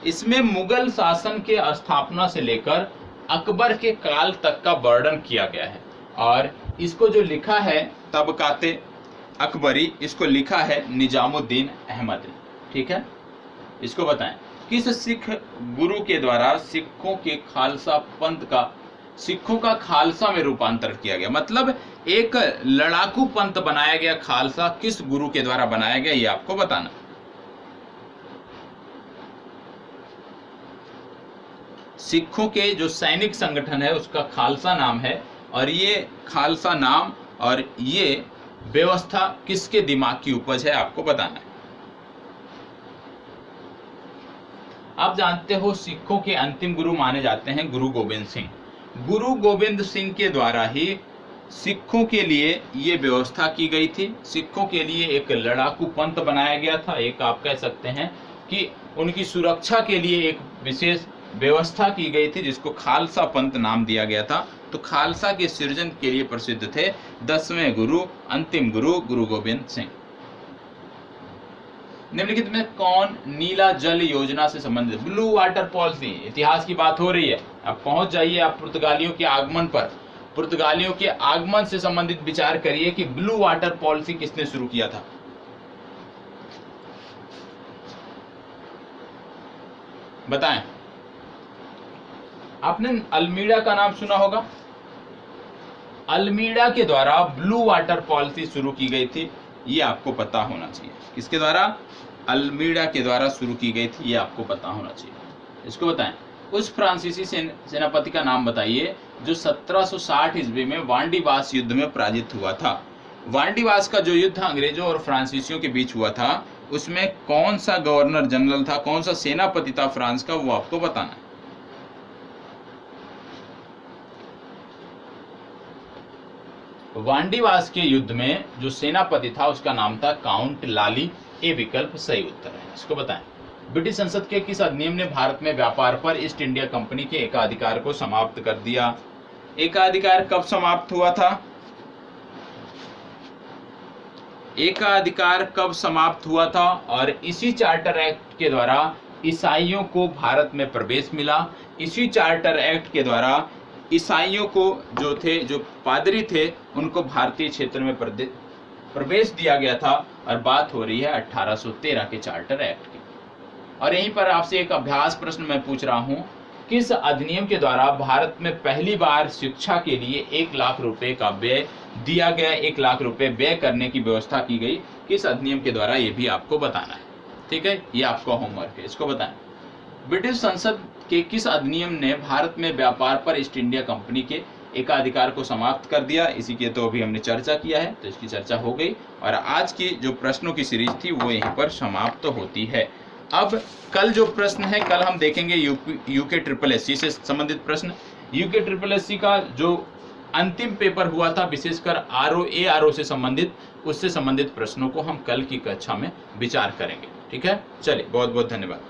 इसमें मुगल शासन के स्थापना से लेकर अकबर के काल तक का वर्णन किया गया है, और इसको जो लिखा है तबकात-ए-अकबरी, इसको लिखा है निजामुद्दीन अहमद ने। ठीक है, इसको बताएं, किस सिख गुरु के द्वारा सिखों का खालसा में रूपांतरण किया गया? मतलब एक लड़ाकू पंथ बनाया गया, खालसा किस गुरु के द्वारा बनाया गया, ये आपको बताना। सिखों के जो सैनिक संगठन है उसका खालसा नाम है, और ये खालसा नाम और ये व्यवस्था किसके दिमाग की उपज है, आपको बताना है। आप जानते हो सिखों के अंतिम गुरु माने जाते हैं गुरु गोविंद सिंह। गुरु गोविंद सिंह के द्वारा ही सिखों के लिए ये व्यवस्था की गई थी। सिखों के लिए एक लड़ाकू पंथ बनाया गया था, एक आप कह सकते हैं कि उनकी सुरक्षा के लिए एक विशेष व्यवस्था की गई थी, जिसको खालसा पंथ नाम दिया गया था। तो खालसा के सृजन के लिए प्रसिद्ध थे 10वें गुरु, अंतिम गुरु, गुरु गोविंद सिंह। निम्नलिखित में कौन नीला जल योजना से संबंधित? ब्लू वाटर पॉलिसी, इतिहास की बात हो रही है। अब पहुंच जाइए आप पुर्तगालियों के आगमन पर। पुर्तगालियों के आगमन से संबंधित विचार करिए कि ब्लू वाटर पॉलिसी किसने शुरू किया था। बताएं। आपने अल्मीड़ा का नाम सुना होगा। अल्मीड़ा के द्वारा ब्लू वाटर पॉलिसी शुरू की गई थी, ये आपको पता होना चाहिए। किसके द्वारा? अल्मीड़ा के द्वारा शुरू की गई थी, ये आपको पता होना चाहिए। इसको बताएं। उस फ्रांसीसी सेनापति का नाम बताइए जो 1760 ईस्वी में वांडीवास युद्ध में पराजित हुआ था। वांडीवास का जो युद्ध अंग्रेजों और फ्रांसीसियों के बीच हुआ था, उसमें कौन सा गवर्नर जनरल था, कौन सा सेनापति था फ्रांस का, वो आपको बताना है। वांडीवास के युद्ध में जो सेनापति था उसका नाम था काउंट लाली। ए विकल्प सही उत्तर है। इसको बताएं। ब्रिटिश संसद के किस अधिनियम ने भारत में व्यापार पर ईस्ट इंडिया कंपनी के एकाधिकार को समाप्त कर दिया? एकाधिकार कब समाप्त हुआ था? एकाधिकार कब समाप्त हुआ था? और इसी चार्टर एक्ट के द्वारा ईसाइयों को भारत में प्रवेश मिला। इसी चार्टर एक्ट के द्वारा ईसाइयों को जो पादरी थे उनको भारतीय क्षेत्र में प्रवेश दिया गया था, और बात हो रही है 1813 के चार्टर एक्ट की। और यहीं पर आपसे एक अभ्यास प्रश्न मैं पूछ रहा हूं, किस अधिनियम के द्वारा भारत में पहली बार शिक्षा के लिए 1 लाख रुपए का व्यय दिया गया, 1 लाख रुपए व्यय करने की व्यवस्था की गई? किस अधिनियम के द्वारा, ये भी आपको बताना है। ठीक है, ये आपका होमवर्क है। इसको बताएं। ब्रिटिश संसद के किस अधिनियम ने भारत में व्यापार पर ईस्ट इंडिया कंपनी के एकाधिकार को समाप्त कर दिया? इसी की तो अभी हमने चर्चा किया है, तो इसकी चर्चा हो गई, और आज की जो प्रश्नों की सीरीज थी वो यहीं पर समाप्त होती है। अब कल जो प्रश्न है, कल हम देखेंगे यूके ट्रिपल एससी से संबंधित प्रश्न। यूके ट्रिपल एससी का जो अंतिम पेपर हुआ था विशेषकर आरओ ए आरओ से संबंधित, उससे संबंधित प्रश्नों को हम कल की कक्षा में विचार करेंगे। ठीक है, चलिए बहुत बहुत धन्यवाद।